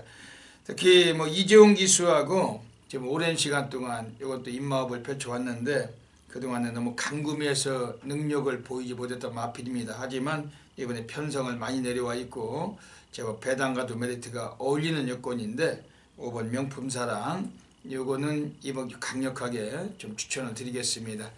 특히 뭐 이재용 기수하고 지금 오랜 시간 동안 이것도 입마업을 펼쳐왔는데 그동안은 너무 강구미에서 능력을 보이지 못했던 마필입니다. 하지만 이번에 편성을 많이 내려와 있고 제가 배당과도 메리트가 어울리는 여건인데 5번 명품사랑 요거는 이번 강력하게 좀 추천을 드리겠습니다.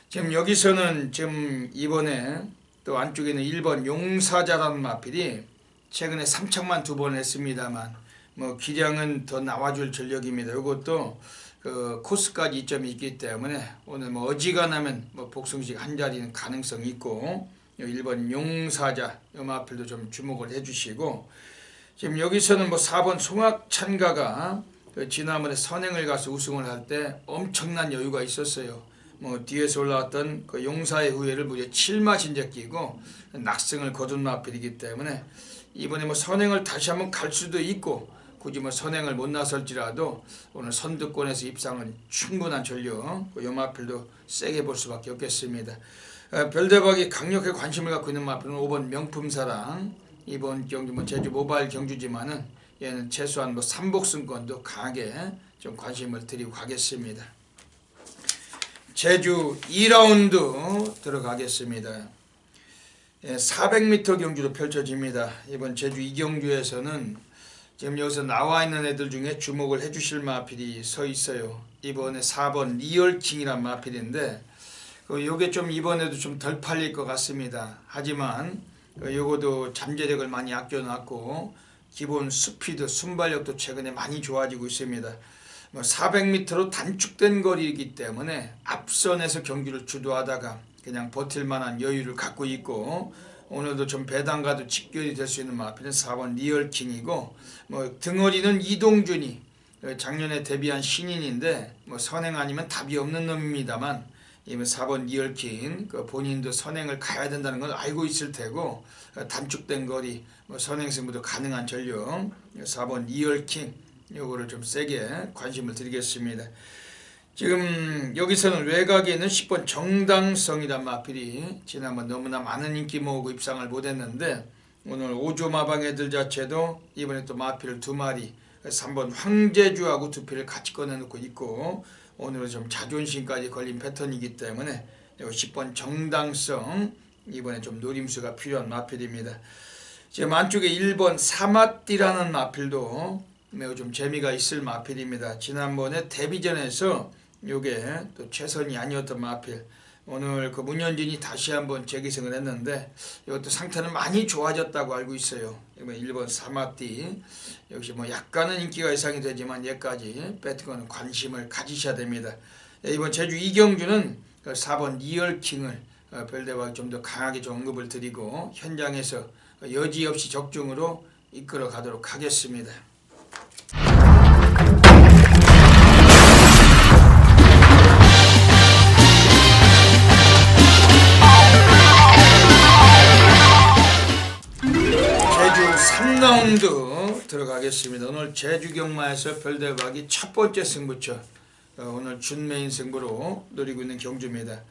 지금 여기서는 지금 이번에 또 안쪽에는 1번 용사자라는 마필이 최근에 3착만 2번 했습니다만 뭐 기량은 더 나와줄 전력입니다. 이것도 그 코스까지 이점이 있기 때문에 오늘 뭐 어지간하면 뭐 복승식 한 자리는 가능성이 있고 1번 용사자 이 마필도 좀 주목을 해주시고 지금 여기서는 뭐 4번 송악찬가가 그 지난번에 선행을 가서 우승을 할 때 엄청난 여유가 있었어요. 뭐 뒤에서 올라왔던 그 용사의 후회를 무려 7마신제 끼고 낙승을 거둔 마필이기 때문에 이번에 뭐 선행을 다시 한번 갈 수도 있고 굳이 뭐 선행을 못 나설지라도 오늘 선두권에서 입상은 충분한 전력 요 마필도 세게 볼 수밖에 없겠습니다. 별대박이 강력하게 관심을 갖고 있는 마필은 5번 명품사랑 이번 경주 뭐 제주 모바일 경주지만은 얘는 최소한 뭐 3복승권도 강하게 좀 관심을 드리고 가겠습니다. 제주 2라운드 들어가겠습니다. 400m 경주로 펼쳐집니다. 이번 제주 2경주에서는 지금 여기서 나와 있는 애들 중에 주목을 해주실 마필이 서 있어요. 이번에 4번 리얼킹이란 마필인데 요게 좀 이번에도 좀 덜 팔릴 것 같습니다. 하지만 요거도 잠재력을 많이 아껴놨고 기본 스피드, 순발력도 최근에 많이 좋아지고 있습니다. 400m로 단축된 거리이기 때문에 앞선에서 경기를 주도하다가 그냥 버틸 만한 여유를 갖고 있고 오늘도 좀 배당과도 직결이 될 수 있는 마필은 4번 리얼킹이고 뭐 등어리는 이동준이 작년에 데뷔한 신인인데 뭐 선행 아니면 답이 없는 놈입니다만 이번 4번 리얼킹 본인도 선행을 가야 된다는 걸 알고 있을 테고 단축된 거리 선행 승부도 가능한 전력 4번 리얼킹 요거를 좀 세게 관심을 드리겠습니다. 지금 여기서는 외곽에 있는 10번 정당성이란 마필이 지난번 너무나 많은 인기 모으고 입상을 못했는데 오늘 5조 마방 애들 자체도 이번에 또 마필 2마리 3번 황제주하고 2필을 같이 꺼내놓고 있고 오늘은 좀 자존심까지 걸린 패턴이기 때문에 10번 정당성 이번에 좀 노림수가 필요한 마필입니다. 지금 안쪽에 1번 사마띠라는 마필도 매우 좀 재미가 있을 마필입니다. 지난번에 데뷔전에서 요게 또 최선이 아니었던 마필 오늘 그 문현진이 다시 한번 재기승을 했는데 이것도 상태는 많이 좋아졌다고 알고 있어요. 이번 1번 사마띠 역시 뭐 약간은 인기가 예상이 되지만 얘까지 배트건 관심을 가지셔야 됩니다. 이번 제주 이경주는 4번 리얼킹을 별대박 좀 더 강하게 좀 언급을 드리고 현장에서 여지없이 적중으로 이끌어 가도록 하겠습니다. 제주 3라운드 들어가겠습니다. 오늘 제주 경마에서 별대박이 첫 번째 승부처 오늘 준메인 승부로 노리고 있는 경주입니다.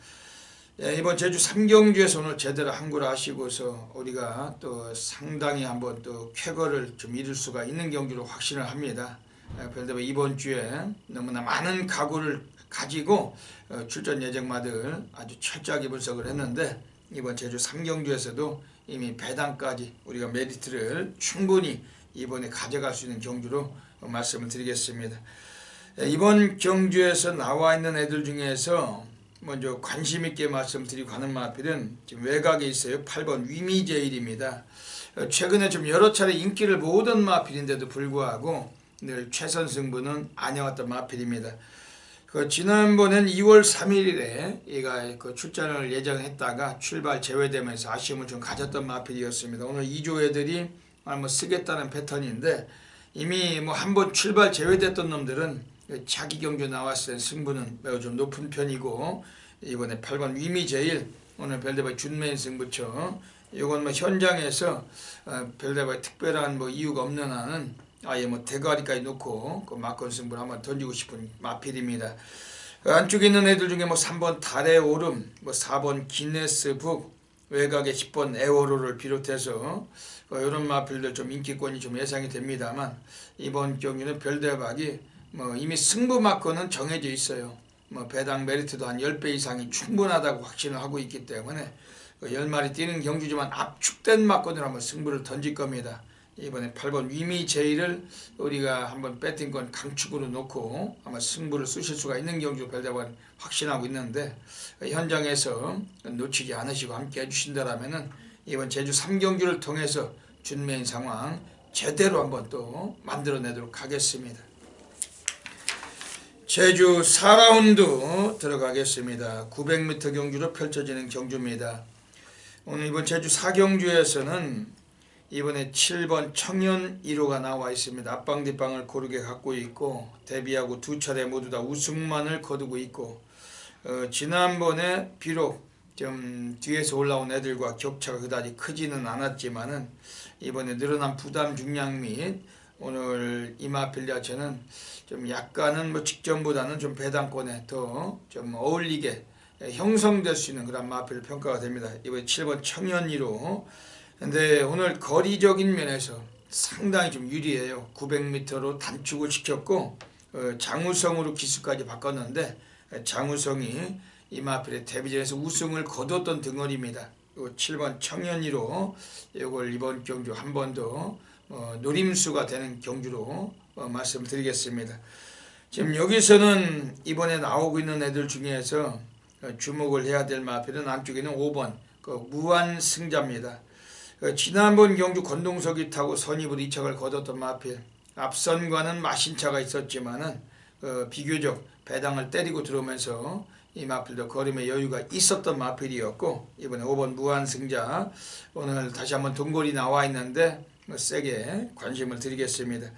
이번 제주 3경주에서 오늘 제대로 항구를 하시고서 우리가 또 상당히 한번 또 쾌거를 좀 이룰 수가 있는 경주로 확신을 합니다. 별대박 이번 주에 너무나 많은 각오를 가지고 출전 예정마들 아주 철저하게 분석을 했는데 이번 제주 3경주에서도 이미 배당까지 우리가 메리트를 충분히 이번에 가져갈 수 있는 경주로 말씀을 드리겠습니다. 이번 경주에서 나와 있는 애들 중에서 먼저 관심 있게 말씀드리고 가는 마필은 지금 외곽에 있어요. 8번 위미제일입니다. 최근에 좀 여러 차례 인기를 모으던 마필인데도 불구하고 늘 최선 승부는 아니었던 마필입니다. 지난번엔 2월 3일에 얘가 출전을 예정했다가 출발 제외되면서 아쉬움을 좀 가졌던 마필이었습니다. 오늘 2조 애들이 쓰겠다는 패턴인데 이미 한번 출발 제외됐던 놈들은 자기 경주 나왔을 때 승부는 매우 좀 높은 편이고 이번에 8번 위미제일 오늘 별대박 준메인 승부처 이건 현장에서 별대박 특별한 이유가 없는 한은 아예 대가리까지 놓고 막건 승부를 한번 던지고 싶은 마필입니다. 안쪽에 있는 애들 중에 3번 달의 오름, 4번 기네스 북, 외곽에 10번 에어로를 비롯해서 이런 마필들 좀 인기권이 좀 예상이 됩니다만 이번 경기는 별대박이 이미 승부 막건은 정해져 있어요. 배당 메리트도 한 10배 이상이 충분하다고 확신을 하고 있기 때문에 10마리 뛰는 경주지만 압축된 막건으로 한번 승부를 던질 겁니다. 이번에 8번 위미제일을 우리가 한번 배팅권 강축으로 놓고 아마 승부를 쑤실 수가 있는 경주 별대박은 확신하고 있는데 현장에서 놓치지 않으시고 함께 해주신다라면은 이번 제주 3경주를 통해서 준메인 상황 제대로 한번 또 만들어내도록 하겠습니다. 제주 4라운드 들어가겠습니다. 900m 경주로 펼쳐지는 경주입니다. 오늘 이번 제주 4경주에서는 이번에 7번 청년 1호가 나와 있습니다. 앞방 뒷방을 고르게 갖고 있고 데뷔하고 두 차례 모두 다 우승만을 거두고 있고 지난번에 비록 좀 뒤에서 올라온 애들과 격차가 그다지 크지는 않았지만은 이번에 늘어난 부담 중량 및 오늘 이마필 자체는 좀 약간은 직전보다는 좀 배당권에 더 좀 어울리게 형성될 수 있는 그런 마필 평가가 됩니다. 이번에 7번 청년 1호 근데 오늘 거리적인 면에서 상당히 좀 유리해요. 900m로 단축을 시켰고 장우성으로 기수까지 바꿨는데 장우성이 이마필의 데뷔전에서 우승을 거뒀던 등어리입니다. 7번 청년 1호 이걸 이번 경주 한 번 더 노림수가 되는 경주로 말씀드리겠습니다. 지금 여기서는 이번에 나오고 있는 애들 중에서 주목을 해야 될 마필은 안쪽에는 5번 무한승자입니다. 지난번 경주 권동석이 타고 선입으로 2착을 거뒀던 마필 앞선과는 마신차가 있었지만은 비교적 배당을 때리고 들어오면서 이 마필도 걸음의 여유가 있었던 마필이었고, 이번에 5번 무한승자 오늘 다시 한번 동골이 나와 있는데 세게 관심을 드리겠습니다.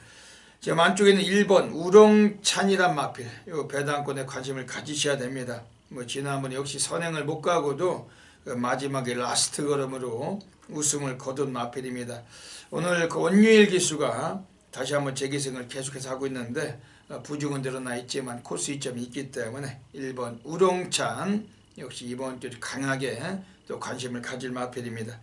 지금 안쪽에는 1번 우렁찬이란 마필, 이 배당권에 관심을 가지셔야 됩니다. 지난번에 역시 선행을 못 가고도 마지막에 라스트 걸음으로 우승을 거둔 마필입니다. 오늘 그 원유일 기수가 다시 한번 재기승을 계속해서 하고 있는데 부중은 드러나 있지만 코스 이점이 있기 때문에 1번 우렁찬 역시 이번 주 강하게 또 관심을 가질 마필입니다.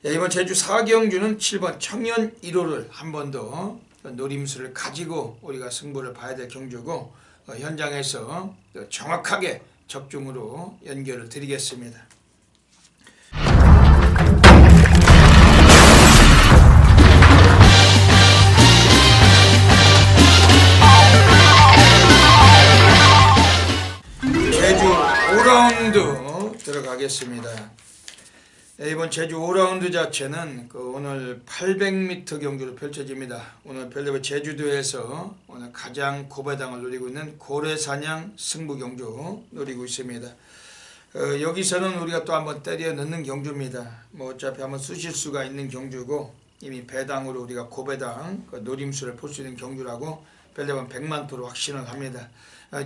이번 제주 4경주는 7번 청년 1호를 한 번 더 노림수를 가지고 우리가 승부를 봐야 될 경주고, 현장에서 정확하게 적중으로 연결을 드리겠습니다. 제주 5라운드 들어가겠습니다. 이번 제주 5라운드 자체는 오늘 800m 경주로 펼쳐집니다. 오늘 별대벌 제주도에서 오늘 가장 고배당을 노리고 있는 고래사냥 승부 경주 노리고 있습니다. 여기서는 우리가 또 한번 때려 넣는 경주입니다. 어차피 한번 쓰실 수가 있는 경주고, 이미 배당으로 우리가 고배당 노림수를 볼 수 있는 경주라고 별대벌 100만% 확신을 합니다.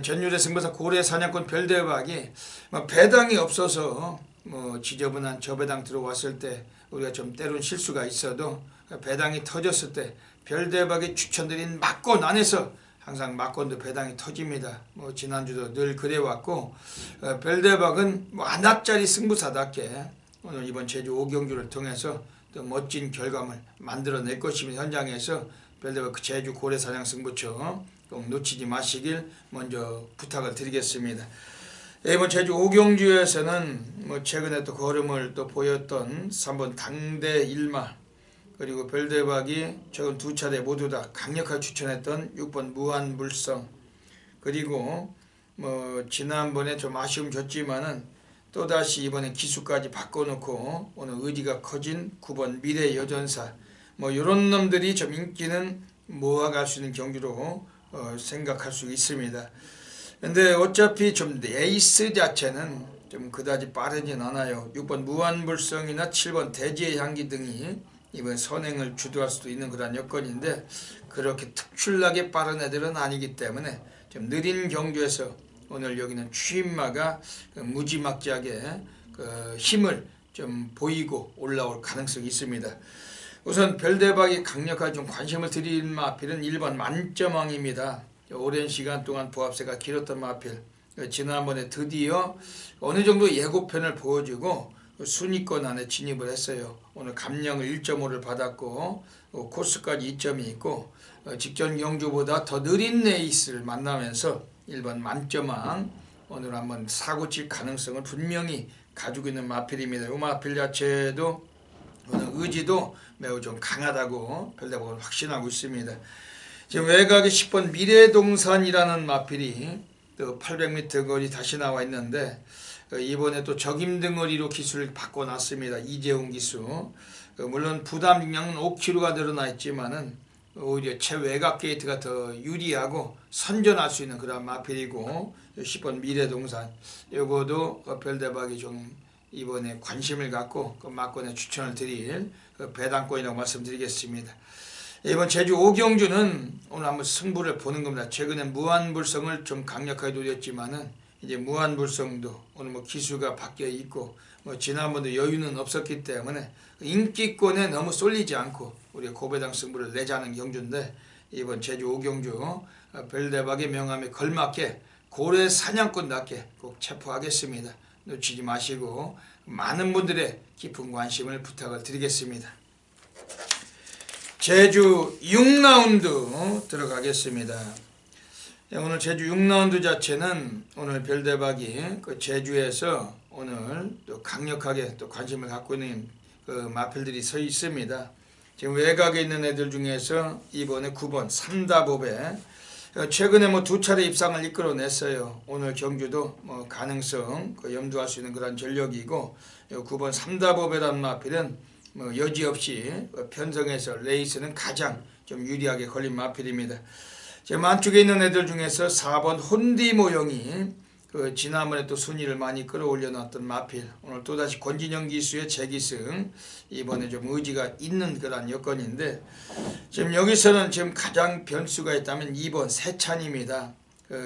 전율의 승부사 고래사냥꾼 별대박이 배당이 없어서 지저분한 저배당 들어왔을 때 우리가 좀 때론 실수가 있어도 배당이 터졌을 때 별대박이 추천드린 막권 안에서 항상 막권도 배당이 터집니다. 지난주도 늘 그래왔고, 별대박은 안압짜리 승부사답게 오늘 이번 제주 5경주를 통해서 또 멋진 결과물 만들어낼 것입니다. 현장에서 별대박 제주 고래사냥 승부처 꼭 놓치지 마시길 먼저 부탁을 드리겠습니다. 이번 제주 5경주에서는 최근에 또 걸음을 또 보였던 3번 당대 일마, 그리고 별대박이 최근 두 차례 모두 다 강력하게 추천했던 6번 무한물성, 그리고 지난번에 좀 아쉬움 줬지만은 또다시 이번에 기수까지 바꿔놓고 오늘 의지가 커진 9번 미래여전사, 이런 놈들이 좀 인기는 모아갈 수 있는 경주로 생각할 수 있습니다. 근데 어차피 좀 에이스 자체는 좀 그다지 빠르진 않아요. 6번 무한불성이나 7번 대지의 향기 등이 이번 선행을 주도할 수도 있는 그런 여건인데, 그렇게 특출나게 빠른 애들은 아니기 때문에 좀 느린 경주에서 오늘 여기는 추임마가 무지막지하게 힘을 좀 보이고 올라올 가능성이 있습니다. 우선 별대박이 강력하게 좀 관심을 드릴 마필은 1번 만점왕입니다. 오랜 시간 동안 부합세가 길었던 마필, 지난번에 드디어 어느 정도 예고편을 보여주고 순위권 안에 진입을 했어요. 오늘 감량을 1.5를 받았고 코스까지 2점이 있고, 직전 경주보다 더 느린 레이스를 만나면서 1번 만점왕 오늘 한번 사고칠 가능성을 분명히 가지고 있는 마필입니다. 이 마필 자체도 오늘 의지도 매우 좀 강하다고 별대박을 확신하고 있습니다. 지금 외곽에 10번 미래동산이라는 마필이 또 800m 거리 다시 나와 있는데, 이번에 또 적임등어리로 기수를 바꿔놨습니다. 이재훈 기수. 물론 부담 중량은 5kg가 늘어나 있지만은 오히려 최외곽 게이트가 더 유리하고 선전할 수 있는 그런 마필이고, 10번 미래동산 요거도 별대박이 좀 이번에 관심을 갖고 막권에 추천을 드릴 배당권이라고 말씀드리겠습니다. 이번 제주 5경주는 오늘 한번 승부를 보는 겁니다. 최근에 무한불성을 좀 강력하게 노렸지만은 이제 무한불성도 오늘 기수가 바뀌어 있고 지난번도 여유는 없었기 때문에 인기권에 너무 쏠리지 않고 우리가 고배당 승부를 내자는 경주인데, 이번 제주 5경주 별대박의 명함에 걸맞게 고래 사냥꾼답게 꼭 체포하겠습니다. 놓치지 마시고 많은 분들의 깊은 관심을 부탁을 드리겠습니다. 제주 6라운드 들어가겠습니다. 오늘 제주 6라운드 자체는 오늘 별대박이 제주에서 오늘 또 강력하게 또 관심을 갖고 있는 마필들이 서 있습니다. 지금 외곽에 있는 애들 중에서 이번에 9번 삼다법에 최근에 두 차례 입상을 이끌어냈어요. 오늘 경주도 가능성 염두할 수 있는 그런 전력이고, 9번 삼다법이라는 마필은 여지없이 편성에서 레이스는 가장 좀 유리하게 걸린 마필입니다. 지금 안쪽에 있는 애들 중에서 4번 혼디 모형이 그 지난번에 또 순위를 많이 끌어올려 놨던 마필 오늘 또다시 권진영 기수의 재기승 이번에 좀 의지가 있는 그런 여건인데 지금 여기서는 지금 가장 변수가 있다면 2번 세찬입니다.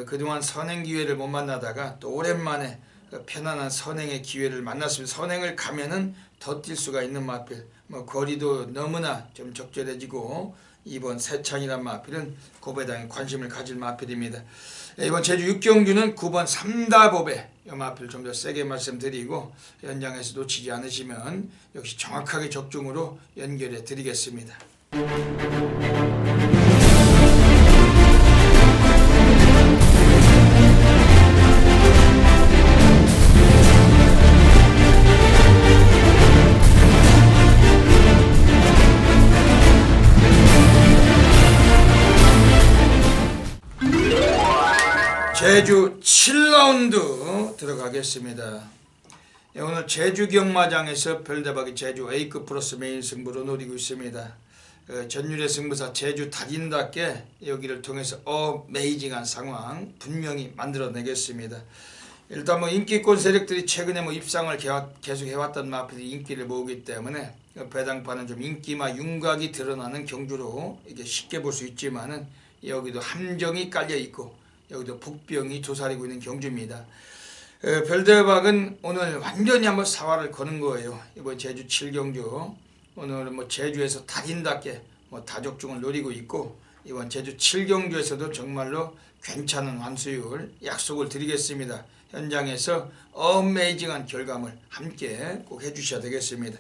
그동안 선행 기회를 못 만나다가 또 오랜만에 편안한 선행의 기회를 만났으면 선행을 가면은 더 뛸 수가 있는 마필 뭐 거리도 너무나 좀 적절해지고 이번 세찬이란 마필은 고배당에 관심을 가질 마필입니다. 이번 제주 6경주는 9번 삼다보배 이 마필 좀 더 세게 말씀드리고 연장에서 놓치지 않으시면 역시 정확하게 적중으로 연결해 드리겠습니다. 제주 7라운드 들어가겠습니다. 오늘 제주 경마장에서 별대박이 제주 A급 플러스 메인 승부로 노리고 있습니다. 전율의 승부사 제주 달인답게 여기를 통해서 어메이징한 상황 분명히 만들어내겠습니다. 일단 뭐 인기권 세력들이 최근에 뭐 입상을 계속 해왔던 마필이 인기를 모으기 때문에 배당판은 좀 인기마 윤곽이 드러나는 경주로 이게 쉽게 볼 수 있지만은 여기도 함정이 깔려 있고 여기도 북병이 도사리고 있는 경주입니다. 별대박은 오늘 완전히 한번 사활을 거는 거예요. 이번 제주 7경주 오늘은 뭐 제주에서 달인답게 뭐 다적중을 노리고 있고 이번 제주 7경주에서도 정말로 괜찮은 환수율 약속을 드리겠습니다. 현장에서 어메이징한 결과물 함께 꼭 해주셔야 되겠습니다.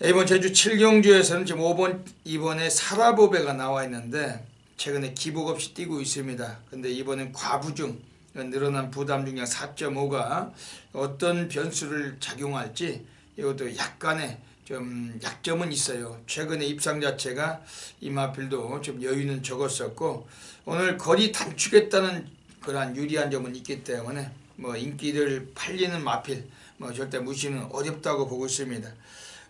이번 제주 7경주에서는 지금 5번 2번에 사라보배가 나와 있는데 최근에 기복 없이 뛰고 있습니다. 근데 이번엔 과부중 늘어난 부담 중량 4.5가 어떤 변수를 작용할지 이것도 약간의 좀 약점은 있어요. 최근에 입상 자체가 이마필도 좀 여유는 적었었고 오늘 거리 단축했다는 그러한 유리한 점은 있기 때문에 뭐 인기를 팔리는 마필 뭐 절대 무시는 어렵다고 보고 있습니다.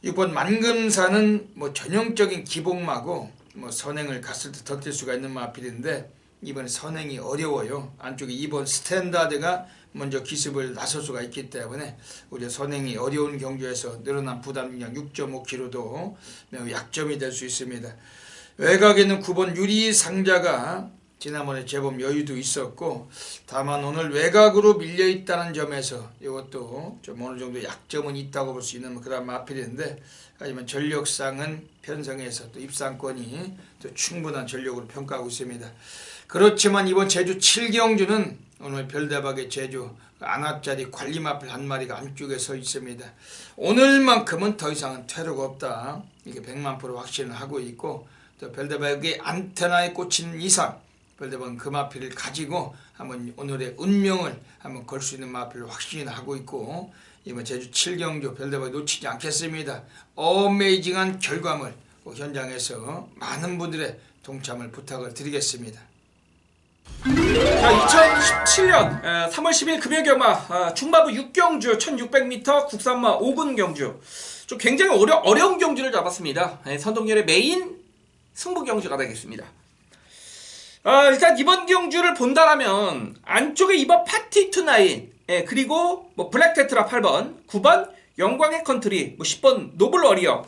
6번 만금사는 뭐 전형적인 기복마고 뭐 선행을 갔을 때 더 뛸 수가 있는 마필인데 이번에 선행이 어려워요. 안쪽에 2번 스탠다드가 먼저 기습을 나설 수가 있기 때문에 우리 선행이 어려운 경주에서 늘어난 부담량 6.5kg도 매우 약점이 될 수 있습니다. 외곽에는 9번 유리상자가 지난번에 제법 여유도 있었고 다만 오늘 외곽으로 밀려있다는 점에서 이것도 좀 어느 정도 약점은 있다고 볼 수 있는 그런 마필인데 하지만 전력상은 편성해서 또 입상권이 또 충분한 전력으로 평가하고 있습니다. 그렇지만 이번 제주 7경주는 오늘 별대박의 제주 안압자리 관리마필 한 마리가 안쪽에 서 있습니다. 오늘만큼은 더 이상은 퇴로가 없다. 이게 100만% 확신을 하고 있고 또 별대박의 안테나에 꽂힌 이상 별대박은 그 마필을 가지고 한번 오늘의 운명을 한번 걸 수 있는 마필을 확신하고 있고 이번 제주 7경주 별대박이 놓치지 않겠습니다. 어메이징한 결과물 현장에서 많은 분들의 동참을 부탁을 드리겠습니다.
자, 2017년 3월 10일 금요경마 중마부 6경주 1600m 국산마 5군 경주 좀 굉장히 어려운 경주를 잡았습니다. 선동열의 메인 승부 경주가 되겠습니다. 일단 이번 경주를 본다라면 안쪽에 2번 파티 투나인 그리고 뭐 블랙테트라 8번 9번 영광의 컨트리 10번 노블 워리어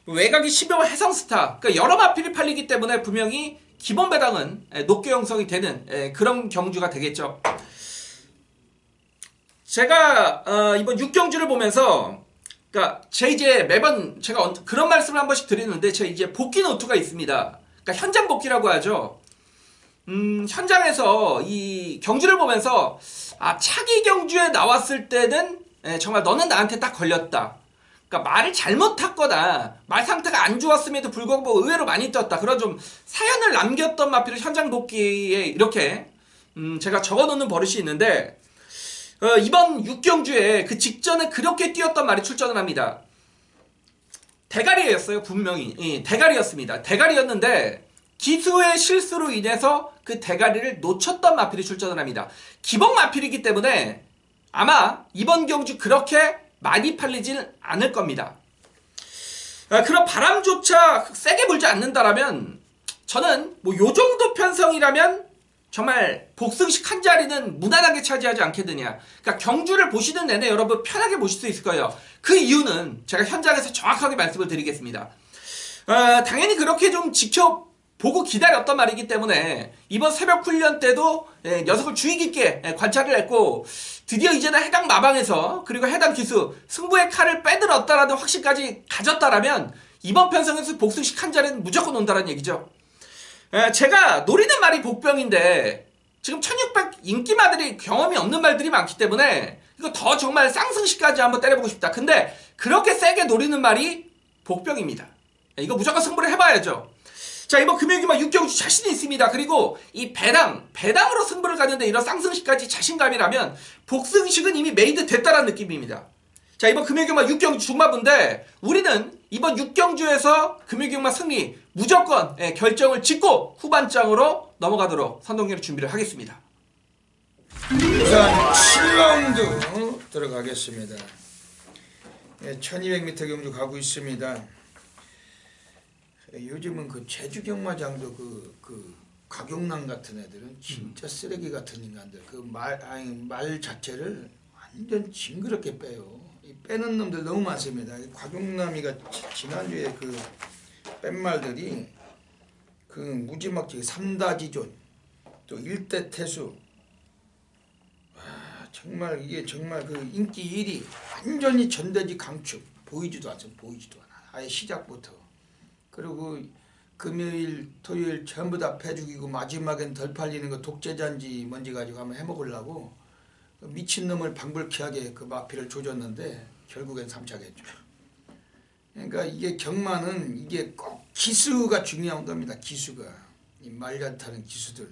외곽이 12번 해성스타 그러니까 여러 마필이 팔리기 때문에 분명히 기본 배당은 높게 형성이 되는 그런 경주가 되겠죠. 제가 이번 6경주를 보면서 그러니까 이제 매번 제가 그런 말씀을 한 번씩 드리는데 제 이제 복귀 노트가 있습니다. 그러니까 현장 복귀라고 하죠. 현장에서 이 경주를 보면서 차기 경주에 나왔을 때는 정말 너는 나한테 딱 걸렸다. 그러니까 말을 잘못 탔거나 말 상태가 안 좋았음에도 불구하고 뭐 의외로 많이 떴다. 그런 좀 사연을 남겼던 마필을 현장 복귀에 이렇게 제가 적어놓는 버릇이 있는데 이번 6경주에 그 직전에 그렇게 뛰었던 말이 출전을 합니다. 대가리였어요. 분명히 대가리였습니다. 대가리였는데 기수의 실수로 인해서 그 대가리를 놓쳤던 마필이 출전을 합니다. 기복 마필이기 때문에 아마 이번 경주 그렇게 많이 팔리지는 않을 겁니다. 그런 바람조차 세게 불지 않는다라면 저는 뭐 요 정도 편성이라면 정말 복승식 한 자리는 무난하게 차지하지 않겠느냐. 그러니까 경주를 보시는 내내 여러분 편하게 보실 수 있을 거예요. 그 이유는 제가 현장에서 정확하게 말씀을 드리겠습니다. 당연히 그렇게 좀 지켜보고 기다렸던 말이기 때문에 이번 새벽 훈련 때도 녀석을 주의 깊게 관찰을 했고, 드디어 이제는 해당 마방에서 그리고 해당 기수 승부의 칼을 빼들었다라는 확신까지 가졌다라면 이번 편성에서 복승식 한 자리는 무조건 온다는 얘기죠. 제가 노리는 말이 복병인데 지금 1600 인기마들이 경험이 없는 말들이 많기 때문에 이거 더 정말 쌍승식까지 한번 때려보고 싶다. 근데 그렇게 세게 노리는 말이 복병입니다. 이거 무조건 승부를 해봐야죠. 자, 이번 금요일기만 6경주 자신이 있습니다. 그리고 이 배당으로 승부를 가는데 이런 쌍승식까지 자신감이라면 복승식은 이미 메이드 됐다라는 느낌입니다. 자, 이번 금요일기만 6경주 중마부인데 우리는 이번 6경주에서 금요일기만 승리 무조건 결정을 짓고 후반장으로 넘어가도록 선동열이 준비를 하겠습니다.
우선 7라운드 들어가겠습니다. 1200m 경주 가고 있습니다. 요즘은 그 제주 경마장도 그 곽용남 같은 애들은 진짜 쓰레기 같은 인간들. 그 말 자체를 완전 징그럽게 빼요. 이 빼는 놈들 너무 많습니다. 곽용남이가 지난주에 그 뺀 말들이 그 무지막지하게 삼다지존 또 일대 태수, 정말 이게 정말 그 인기 1위 완전히 전대지 강축. 보이지도 않죠. 보이지도 않아. 아예 시작부터. 그리고 금요일 토요일 전부 다 패 죽이고 마지막엔 덜 팔리는 거 독재자인지 뭔지 가지고 한번 해먹으려고 미친놈을 방불케하게 그 마피를 조졌는데 결국엔 삼착했죠. 그러니까 이게 경마는 이게 꼭 기수가 중요한 겁니다. 기수가. 이 말 잘 타는 기수들.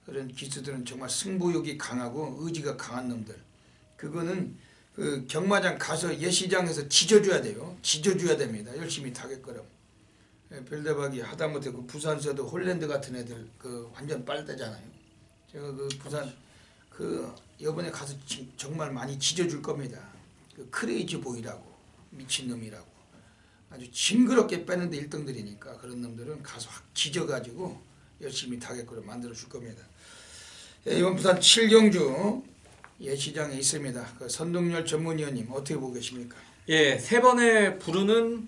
그런 기수들은 정말 승부욕이 강하고 의지가 강한 놈들. 그거는 그 경마장 가서 예시장에서 지져줘야 돼요. 지져줘야 됩니다. 열심히 타겠거럼. 별대박이 하다못해 그 부산서도 홀랜드 같은 애들 그 완전 빨대잖아요. 제가 그 부산 그 이번에 가서 정말 많이 지져줄 겁니다. 그 크레이지 보이라고 미친놈이라고 아주 징그럽게 빼는데 1등들이니까 그런 놈들은 가서 확 지져가지고 열심히 타겠거로 만들어 줄 겁니다. 이번 부산 7경주 예시장에 있습니다. 그 선동열 전문위원님 어떻게 보고 계십니까?
예, 세 번의 부르는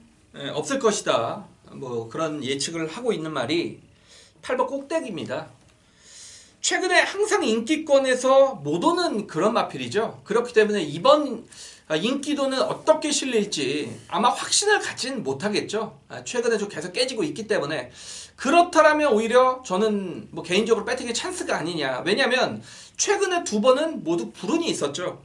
없을 것이다. 뭐 그런 예측을 하고 있는 말이 8번 꼭대기입니다. 최근에 항상 인기권에서 못 오는 그런 마필이죠. 그렇기 때문에 이번 인기도는 어떻게 실릴지 아마 확신을 갖지는 못하겠죠. 최근에 좀 계속 깨지고 있기 때문에. 그렇다면 오히려 저는 뭐 개인적으로 배팅의 찬스가 아니냐. 왜냐하면 최근에 두 번은 모두 불운이 있었죠.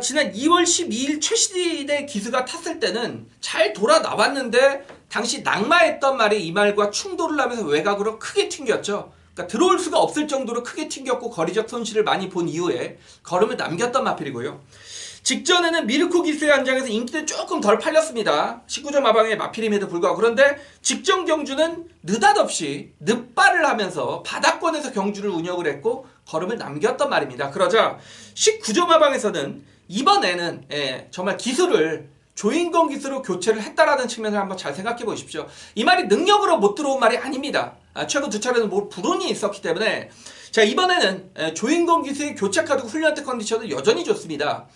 지난 2월 12일 최시대 기수가 탔을 때는 잘 돌아 나왔는데 당시 낙마했던 말이 이 말과 충돌을 하면서 외곽으로 크게 튕겼죠. 그러니까 들어올 수가 없을 정도로 크게 튕겼고 거리적 손실을 많이 본 이후에 걸음을 남겼던 마필이고요. 직전에는 미르코 기수의 한장에서 인기도 조금 덜 팔렸습니다. 19점 마방의 마필임에도 불구하고. 그런데 직전 경주는 느닷없이 늪발을 하면서 바닥권에서 경주를 운영을 했고 걸음을 남겼던 말입니다. 그러자 19점 마방에서는 이번에는 정말 기수를 조인건 기수로 교체를 했다라는 측면을 한번 잘 생각해 보십시오. 이 말이 능력으로 못 들어온 말이 아닙니다. 최근 두 차례는 불운이 있었기 때문에. 자, 이번에는 조인건 기수의 교체 카드 훈련 때 컨디션은 여전히 좋습니다.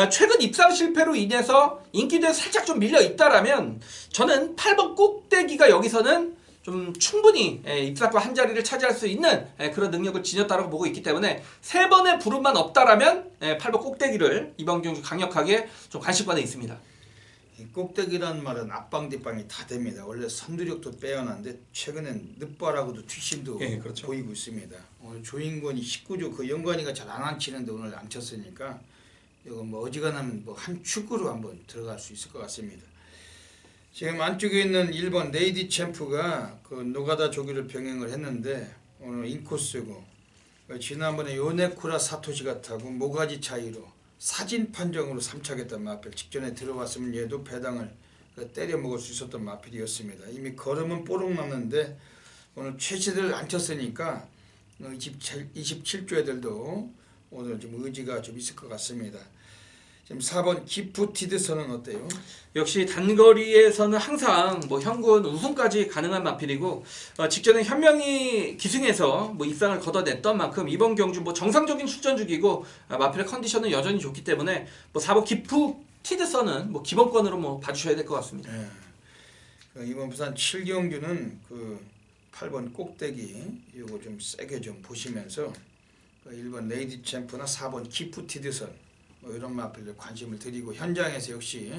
최근 입상 실패로 인해서 인기도에 살짝 좀 밀려 있다라면 저는 8번 꼭대기가 여기서는 좀 충분히 입상과 한 자리를 차지할 수 있는 그런 능력을 지녔다고 보고 있기 때문에 세 번의 부름만 없다라면 8번 꼭대기를 이번 경주 강력하게 좀 관심권에 있습니다.
이 꼭대기라는 말은 앞방 뒷방이 다 됩니다. 원래 선두력도 빼어난데 최근엔 늑발하고도 튀심도
그렇죠.
보이고 있습니다. 오늘 조인권이 19조 그 영관이가 잘 안 치는데 오늘 안 쳤으니까 이거 뭐 어지간하면 뭐 한 축으로 한번 들어갈 수 있을 것 같습니다. 지금 안쪽에 있는 1번 레이디 챔프가 그 노가다 조기를 병행을 했는데 오늘 인코스고 지난번에 요네쿠라 사토시가 타고 모가지 차이로 사진 판정으로 3착했던 마필. 직전에 들어왔으면 얘도 배당을 때려 먹을 수 있었던 마필이었습니다. 이미 걸음은 뽀록 났는데 오늘 최시대를 안 쳤으니까 27조 애들도 오늘 좀 의지가 좀 있을 것 같습니다. 지금 4번 기프티드선은 어때요?
역시 단거리에서는 항상 뭐 현군 우승까지 가능한 마필이고 직전에 현명히 기승에서 뭐 입상을 거둬냈던 만큼 이번 경주 뭐 정상적인 출전 중이고 마필의 컨디션은 여전히 좋기 때문에 뭐 4번 기프티드선은 뭐 기본권으로 뭐 봐주셔야 될 것 같습니다.
네. 이번 부산 7경주는 그 8번 꼭대기 이거 좀 세게 좀 보시면서 1번 레이디 챔프나 4번 기프티드선 뭐 이런 마필들 관심을 드리고 현장에서 역시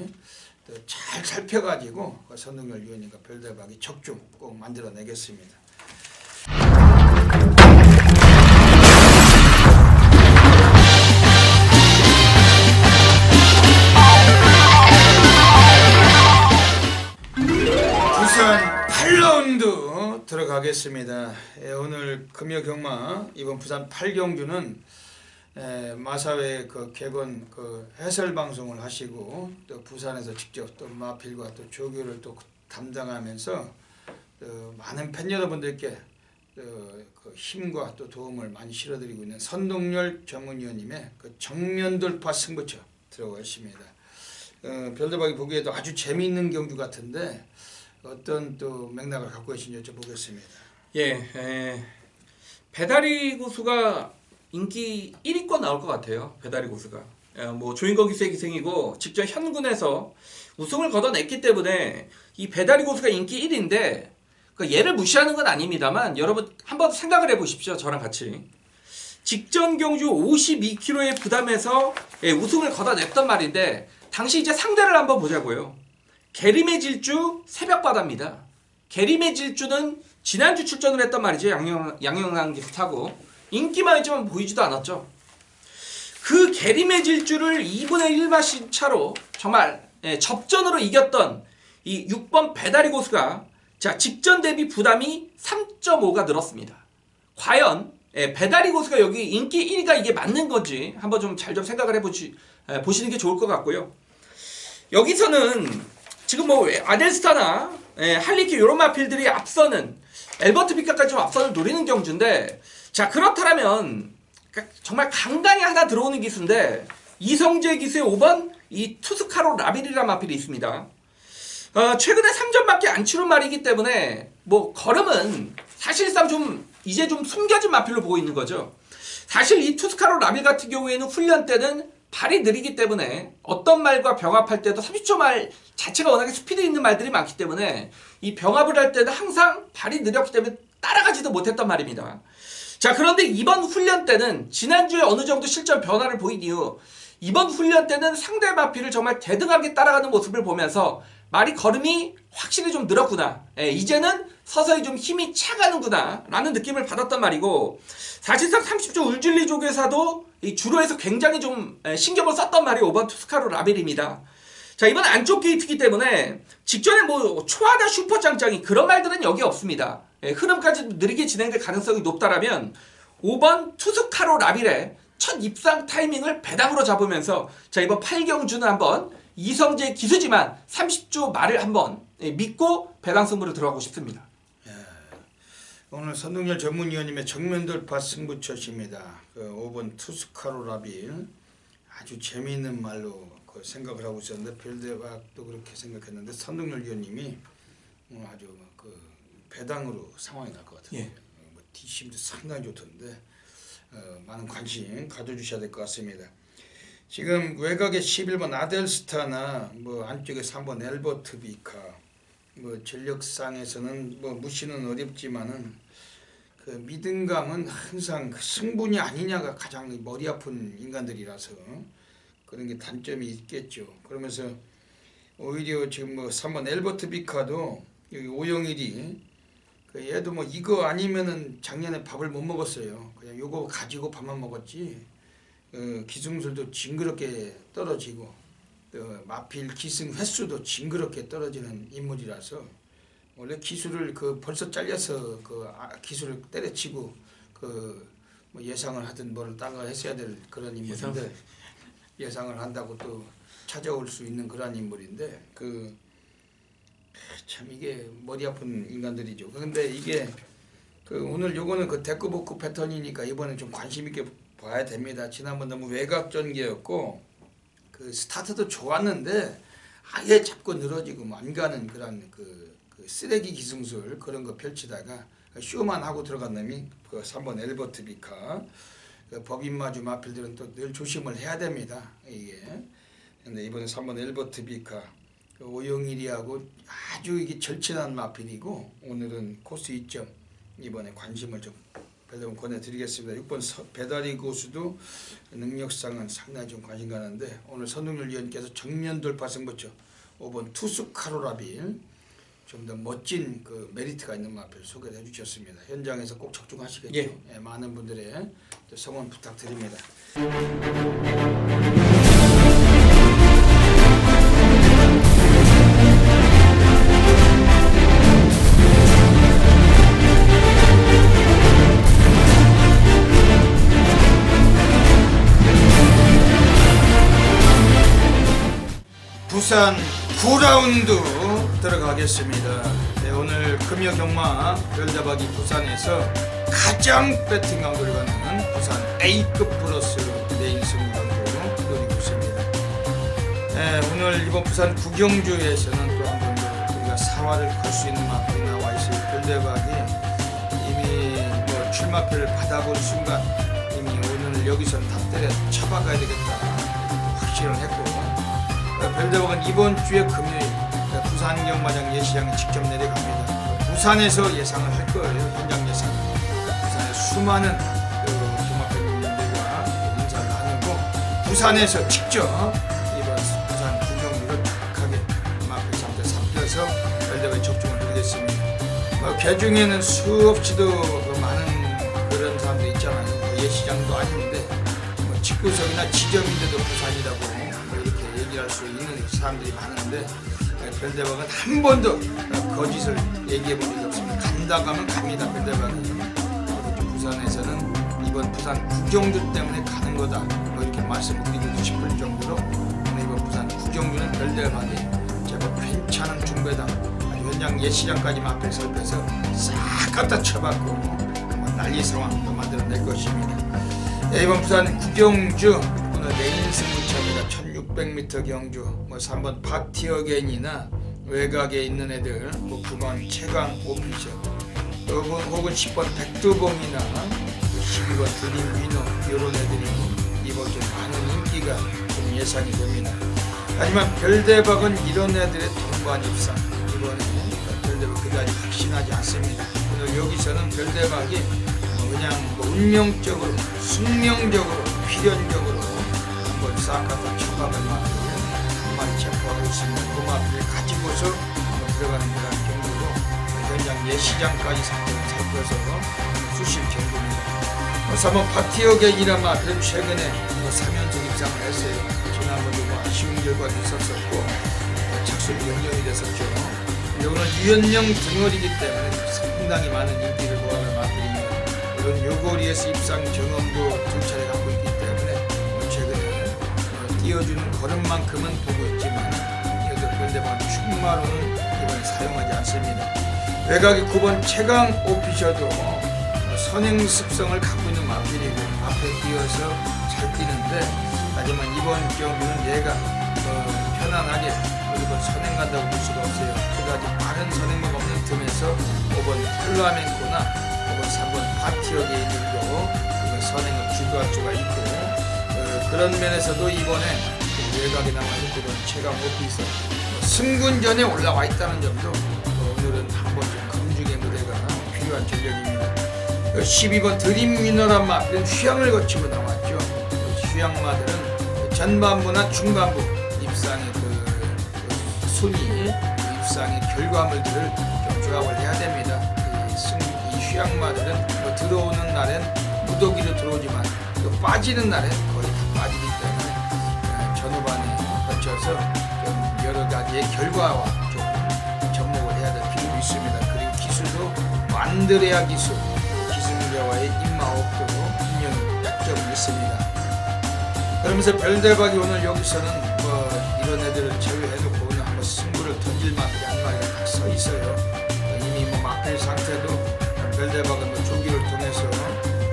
잘 살펴가지고 선동열 위원님과 별대박이 적중 꼭 만들어내겠습니다. 부산 8라운드 들어가겠습니다. 오늘 금요경마 이번 부산 8경주는 마사회 그 개건 그 해설 방송을 하시고 또 부산에서 직접 또 마필과 또 조교를 또 담당하면서 많은 팬 여러분들께 그 힘과 또 도움을 많이 실어드리고 있는 선동열 전문위원님의 그 정면 돌파 승부처 들어가 있습니다. 별대박이 보기에도 아주 재미있는 경주 같은데 어떤 또 맥락을 갖고 계신지 여쭤보겠습니다.
예, 배다리 고수가 인기 1위권 나올 것 같아요. 배다리 고수가 뭐 조인거 기수의 기생이고 직접 현군에서 우승을 거둬냈기 때문에 이 배다리 고수가 인기 1위인데 얘를 무시하는 건 아닙니다만 여러분 한번 생각을 해보십시오. 저랑 같이 직전 경주 52kg의 부담에서 우승을 거둬냈단 말인데 당시 이제 상대를 한번 보자고요. 게림의 질주 새벽바다입니다. 게림의 질주는 지난주 출전을 했단 말이죠. 양영랑 기수 타고 인기만 있지만 보이지도 않았죠. 그 게림의 질주를 2분의 1마신 차로 정말 접전으로 이겼던 이 6번 배다리 고수가 자 직전 대비 부담이 3.5가 늘었습니다. 과연 배다리 고수가 여기 인기 1위가 이게 맞는 건지 한번 좀 잘 좀 생각을 보시는 게 좋을 것 같고요. 여기서는 지금 뭐 아델스타나 할리키 이런 마필들이 앞서는 엘버트 비카까지 좀 앞선을 노리는 경주인데 자 그렇다면 정말 강당에 하나 들어오는 기수인데 이성재 기수의 5번 이 투스카로 라빌이라는 마필이 있습니다. 최근에 3점밖에 안 치른 말이기 때문에 뭐 걸음은 사실상 좀 이제 좀 숨겨진 마필로 보고 있는 거죠. 사실 이 투스카로 라빌 같은 경우에는 훈련 때는 발이 느리기 때문에 어떤 말과 병합할 때도 30초 말 자체가 워낙에 스피드 있는 말들이 많기 때문에 이 병합을 할 때는 항상 발이 느렸기 때문에 따라가지도 못했단 말입니다. 자 그런데 이번 훈련 때는 지난주에 어느 정도 실전 변화를 보인 이후 이번 훈련 때는 상대 마필을 정말 대등하게 따라가는 모습을 보면서 말이 걸음이 확실히 좀 늘었구나. 이제는 서서히 좀 힘이 차가는구나 라는 느낌을 받았단 말이고 사실상 30조 울줄리족에서도 이 주로에서 굉장히 좀 신경을 썼단 말이 5번 투스카로 라벨입니다. 자 이번 안쪽 게이트이기 때문에 직전에 뭐 초하다 슈퍼짱짱이 그런 말들은 여기 없습니다. 흐름까지 느리게 진행될 가능성이 높다라면 5번 투스카로 라빌의 첫 입상 타이밍을 배당으로 잡으면서 자 이번 8경주는 한번 이성재 기수지만 30조 말을 한번 믿고 배당 승부를 들어가고 싶습니다.
오늘 선동열 전문위원님의 정면 돌파 승부처십니다. 그 5번 투스카로 라빌 아주 재미있는 말로 그 생각을 하고 있었는데 별대박도 그렇게 생각했는데 선동열 위원님이 오늘 아주 그 배당으로 상황이 날 것 같아요. 뭐 뒷심도 상당히 좋던데 많은 관심 가져주셔야 될 것 같습니다. 지금 외곽에 11번 아델스타나 뭐 안쪽에 3번 엘버트 비카 뭐 전력상에서는 뭐 무시는 어렵지만은 그 믿음감은 항상 그 승분이 아니냐가 가장 머리 아픈 인간들이라서 그런 게 단점이 있겠죠. 그러면서 오히려 지금 뭐 3번 엘버트 비카도 여기 오영일이 그 얘도 뭐 이거 아니면은 작년에 밥을 못 먹었어요. 그냥 요거 가지고 밥만 먹었지. 기승술도 징그럽게 떨어지고 마필 기승 횟수도 징그럽게 떨어지는 인물이라서 원래 기술을 그 벌써 잘려서 그 기술을 때려치고 그 뭐 예상을 하든 뭐를 딴 걸 했어야 될 그런 인물인데 예상을 한다고 또 찾아올 수 있는 그런 인물인데 그 참 이게 머리 아픈 인간들이죠. 그런데 이게 그 오늘 요거는 그 데크복구 패턴이니까 이번에 좀 관심 있게 봐야 됩니다. 지난번 너무 외곽 전개였고 그 스타트도 좋았는데 아예 잡고 늘어지고 안 가는 그런 그 쓰레기 기승술 그런 거 펼치다가 쇼만 하고 들어간 놈이 그 3번 엘버트 비카. 그 법인마주 마필들은 또 늘 조심을 해야 됩니다. 이게. 근데 이번에 3번 엘버트 비카 그 오영일이하고 아주 이게 절친한 마필이고 오늘은 코스 2점 이번에 관심을 좀 별로 권해드리겠습니다. 6번 배다리 고수도 능력상은 상당히 좀 관심 가는데 오늘 선동열 위원께서 정면 돌파 승부처 5번 투수 카로라빌 좀 더 멋진 그 메리트가 있는 마필 소개를 해주셨습니다. 현장에서 꼭 적중하시겠죠.
예.
예, 많은 분들의 성원 부탁드립니다. 부산 9라운드 들어가겠습니다. 네, 오늘 금요 경마 별다박이 부산에서 가장 배팅 강도를 갖는 부산 A급 플러스 내일 승부 강도 노리고 있습니다. 네, 오늘 이번 부산 구경주에서는 또 한 번 더 우리가 사활을 걸 수 있는 마필이 나와 있어요. 별다박이 이미 뭐 출마표를 받아본 순간 이미 오늘 여기서는 다 때려 쳐박아야 되겠다 확신을 했고 별대박은 이번 주에 금요일 부산 경마장 예시장에 직접 내려갑니다. 부산에서 예상을 할 거예요. 현장 예상. 부산의 수많은 경마팬들과 인사를 나누고 부산에서 직접 이번 부산 구경주를 정확하게 마필 상태 살펴서 별대박에 접종을 드리겠습니다. 개중에는 수없이도 많은 그런 사람도 있잖아요. 예시장도 아닌데 집구석이나 지점인데도 부산이라고 얘기할 수 있는 사람들이 많은데 별대박은 한 번도 거짓을 얘기해 본 적이 없습니다. 간다 가면 갑니다. 별대박은 부산에서는 이번 부산 구경주 때문에 가는 거다 뭐 이렇게 말씀을 드리고 싶을 정도로 이번 부산 구경주는 별대박이 제법 괜찮은 중배당 아주 현장 예시장까지 앞에 설펴서 싹 갖다 쳐박고 난리 상황도 만들어낼 것입니다. 이번 부산 구경주 오늘 내일 승부처입니다. 1600m 경주 뭐 3번 파티어겐이나 외곽에 있는 애들 뭐 9번 최강 오피셜 혹은 10번 백두봉이나 12번 드림 위너 이런 애들이 이번 주 많은 인기가 좀 예상이 됩니다. 하지만 별대박은 이런 애들의 동반 입상 이번에 별대박 그다지 확신하지 않습니다. 오늘 여기서는 별대박이 그냥 뭐 운명적으로 숙명적으로 필연적으로 한번 싹 갖다 쳐박을 마필을 한 마리 체포하고 있습니다. 그 마필을 가지고서 한번 들어가는 그런 경우로 현장 예시장까지 살펴서 수실 경고입니다. 3번 파티어객이란 마필은 최근에 3연속 입상을 했어요. 지난번도 아쉬운 결과도 있었었고 착수이 연령이 됐었죠. 오늘 유연령 등월이기 때문에 상당히 많은 인기를 모아는 마필입니다. 이런 요거리에서 입상 경험도 두 차례 갖고 있기 때문에 최근에 띄워주는 걸음만큼은 보고 있지만 그런데 충마로는 이번에 사용하지 않습니다. 외곽의 9번 최강 오피셔도 선행 습성을 갖고 있는 마필이고 앞에 뛰어서 잘 뛰는데 하지만 이번 경우는 얘가 편안하게 그리고 선행 간다고 볼 수가 없어요. 그다지 빠른 선행력 없는 틈에서 5번 플라멘코나 혹은 3번 파티어게 있는도 선행을 주도할 수가 있고 그런 면에서도 이번에 외곽에 남아있는 9번 최강 오피서 승군전에 올라와 있다는 점도 오늘은 한번 좀 검증의 무대가 필요한 전력입니다. 12번 드림 위너란 마필은 휴양을 거치고 나왔죠. 휴양마들은 전반부나 중반부 입상의 순위, 입상의 결과물들을 좀 조합을 해야 됩니다. 이 휴양마들은 들어오는 날엔 무더기로 들어오지만 또 빠지는 날엔 거의 다 빠지기 때문에 전후반에 거쳐서 좀 여러 가지의 결과와 좀 접목을 해야 될 필요가 있습니다. 그리고 기술도 안드레아 기술, 기술자와의 입마업도 분명 약점이 있습니다. 그러면서 별대박이 오늘 여기서는 이런 애들을 제외해놓고 오늘 한번 승부를 던질 마필이 한 마리가 딱 서 있어요. 이미 마필 상태도 별대박은 조기를 통해서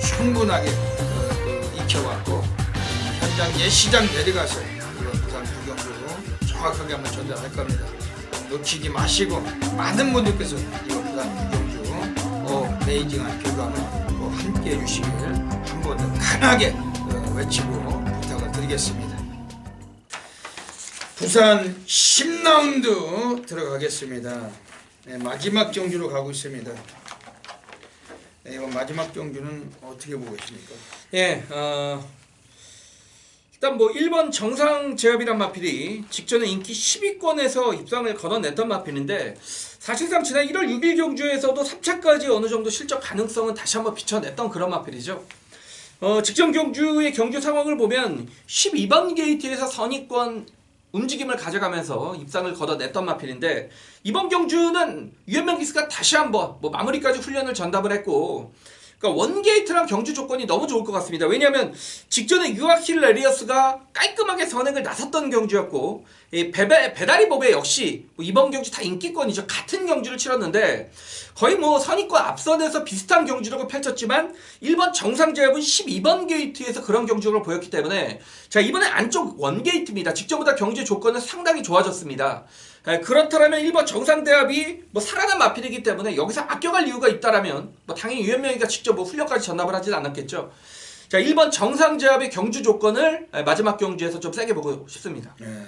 충분하게 익혀왔고 현장 예시장 내려가서 부산 정확하게 한번 전달할 겁니다. 놓치지 마시고 많은 분들께서 이거 부산 경주 베이징한 교감을 꼭 함께 해주시길 한 번 더 강하게 외치고 부탁을 드리겠습니다. 부산 10라운드 들어가겠습니다. 네, 마지막 경주로 가고 있습니다. 네, 이번 마지막 경주는 어떻게 보고 계십니까?
예, 일단 뭐 1번 정상제압이란 마필이 직전에 인기 10위권에서 입상을 거둬냈던 마필인데 사실상 지난 1월 6일 경주에서도 3차까지 어느 정도 실적 가능성은 다시 한번 비춰냈던 그런 마필이죠. 직전 경주의 경주 상황을 보면 12번 게이트에서 선입권 움직임을 가져가면서 입상을 거둬냈던 마필인데 이번 경주는 유현명 기수가 다시 한번 뭐 마무리까지 훈련을 전담을 했고 그러니까 원게이트랑 경주 조건이 너무 좋을 것 같습니다. 왜냐하면 직전에 유아킬 레리어스가 깔끔하게 선행을 나섰던 경주였고 이 배다리 보배 역시 뭐 이번 경주 다 인기권이죠. 같은 경주를 치렀는데 거의 뭐 선입권 앞선에서 비슷한 경주력을 펼쳤지만 1번 정상제압은 12번 게이트에서 그런 경주력을 보였기 때문에 자 이번에 안쪽 원게이트입니다. 직전보다 경주 조건은 상당히 좋아졌습니다. 그렇다면 1번 정상대합이 뭐 살아난 마필이기 때문에 여기서 아껴갈 이유가 있다라면 뭐 당연히 유현명이가 직접 뭐 훈련까지 전담을 하진 않았겠죠. 자 1번 정상제압의 경주 조건을 마지막 경주에서 좀 세게 보고 싶습니다.
네.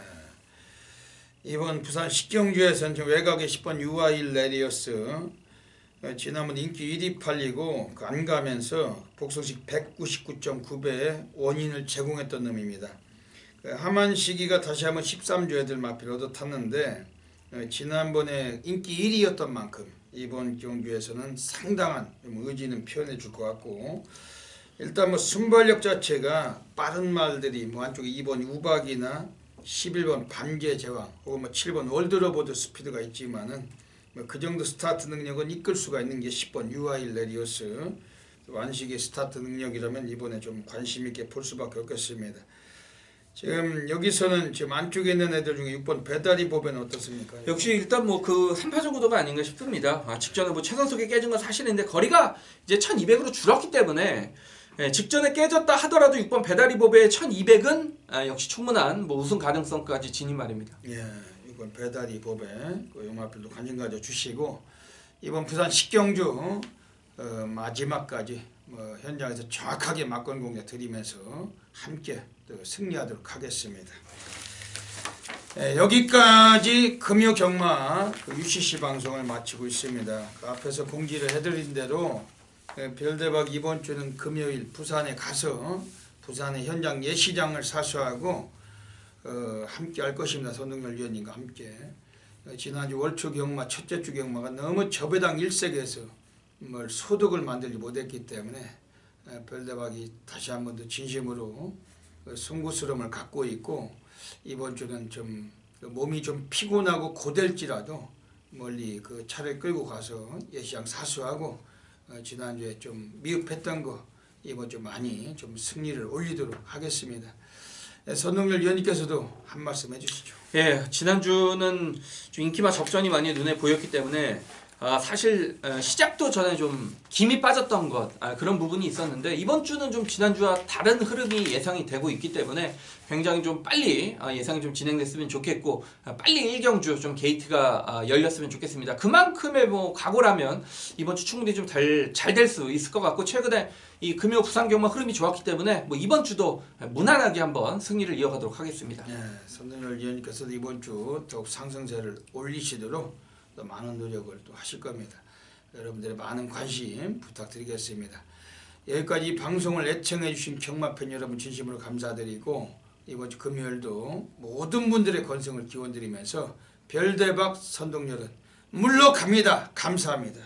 이번 부산 10경주에서는 지금 외곽의 10번 유아일 레리어스 지난번 인기 1위 팔리고 안 가면서 복성식 199.9배의 원인을 제공했던 놈입니다. 하만 시기가 다시 한번 13조 애들 마필을 얻어 탔는데 지난번에 인기 1위였던 만큼 이번 경주에서는 상당한 의지는 표현해 줄 것 같고 일단 뭐 순발력 자체가 빠른 말들이 뭐 한쪽에 2번 우박이나 11번 반개 제왕 혹은 뭐 7번 월드로보드 스피드가 있지만은 뭐 그 정도 스타트 능력은 이끌 수가 있는 게 10번 유아일 레리오스 완식의 스타트 능력이라면 이번에 좀 관심 있게 볼 수밖에 없겠습니다. 지금 여기서는 지금 안쪽에 있는 애들 중에 6번 배다리 보배는 어떻습니까?
역시 일단 뭐 그 3파전 구도가 아닌가 싶습니다. 직전에 뭐 최선석이 깨진 건 사실인데 거리가 이제 1200으로 줄었기 때문에 직전에 깨졌다 하더라도 6번 배다리 보배의 1200은 역시 충분한 뭐 우승 가능성까지 지닌 말입니다.
예, 6번 배다리 보배 그 용마필도 관심 가져 주시고 이번 부산 10경주 마지막까지 뭐 현장에서 정확하게 막건 공략 드리면서 함께 승리하도록 하겠습니다. 여기까지 금요 경마 UCC 방송을 마치고 있습니다. 그 앞에서 공지를 해드린 대로 별대박 이번 주는 금요일 부산에 가서 부산의 현장 예시장을 사수하고 함께 할 것입니다. 손동열 위원님과 함께. 지난주 월초 경마 첫째 주 경마가 너무 저배당 일색에서 뭘 소득을 만들지 못했기 때문에 별대박이 다시 한 번 더 진심으로 송구스러움을 갖고 있고 이번 주는 좀 몸이 좀 피곤하고 고될지라도 멀리 그 차를 끌고 가서 예시장 사수하고 지난주에 좀 미흡했던 거 이번 주 많이 좀 승리를 올리도록 하겠습니다. 손동열 위원님께서도 한 말씀 해주시죠.
예, 지난주는 좀 인기마 접전이 많이 눈에 보였기 때문에 사실 시작도 전에 좀 김이 빠졌던 것 그런 부분이 있었는데 이번 주는 좀 지난주와 다른 흐름이 예상이 되고 있기 때문에 굉장히 좀 빨리 예상이 좀 진행됐으면 좋겠고 빨리 1경주 좀 게이트가 열렸으면 좋겠습니다. 그만큼의 뭐 각오라면 이번 주 충분히 좀 잘 될 수 있을 것 같고 최근에 이 금요 부산 경마 흐름이 좋았기 때문에 뭐 이번 주도 무난하게 한번 승리를 이어가도록 하겠습니다.
네, 손동열 위원님께서도 이번 주 더욱 상승세를 올리시도록 또 많은 노력을 또 하실 겁니다. 여러분들의 많은 관심 부탁드리겠습니다. 여기까지 이 방송을 애청해 주신 경마팬 여러분 진심으로 감사드리고 이번 주 금요일도 모든 분들의 건승을 기원드리면서 별대박 선동열은 물러갑니다. 감사합니다.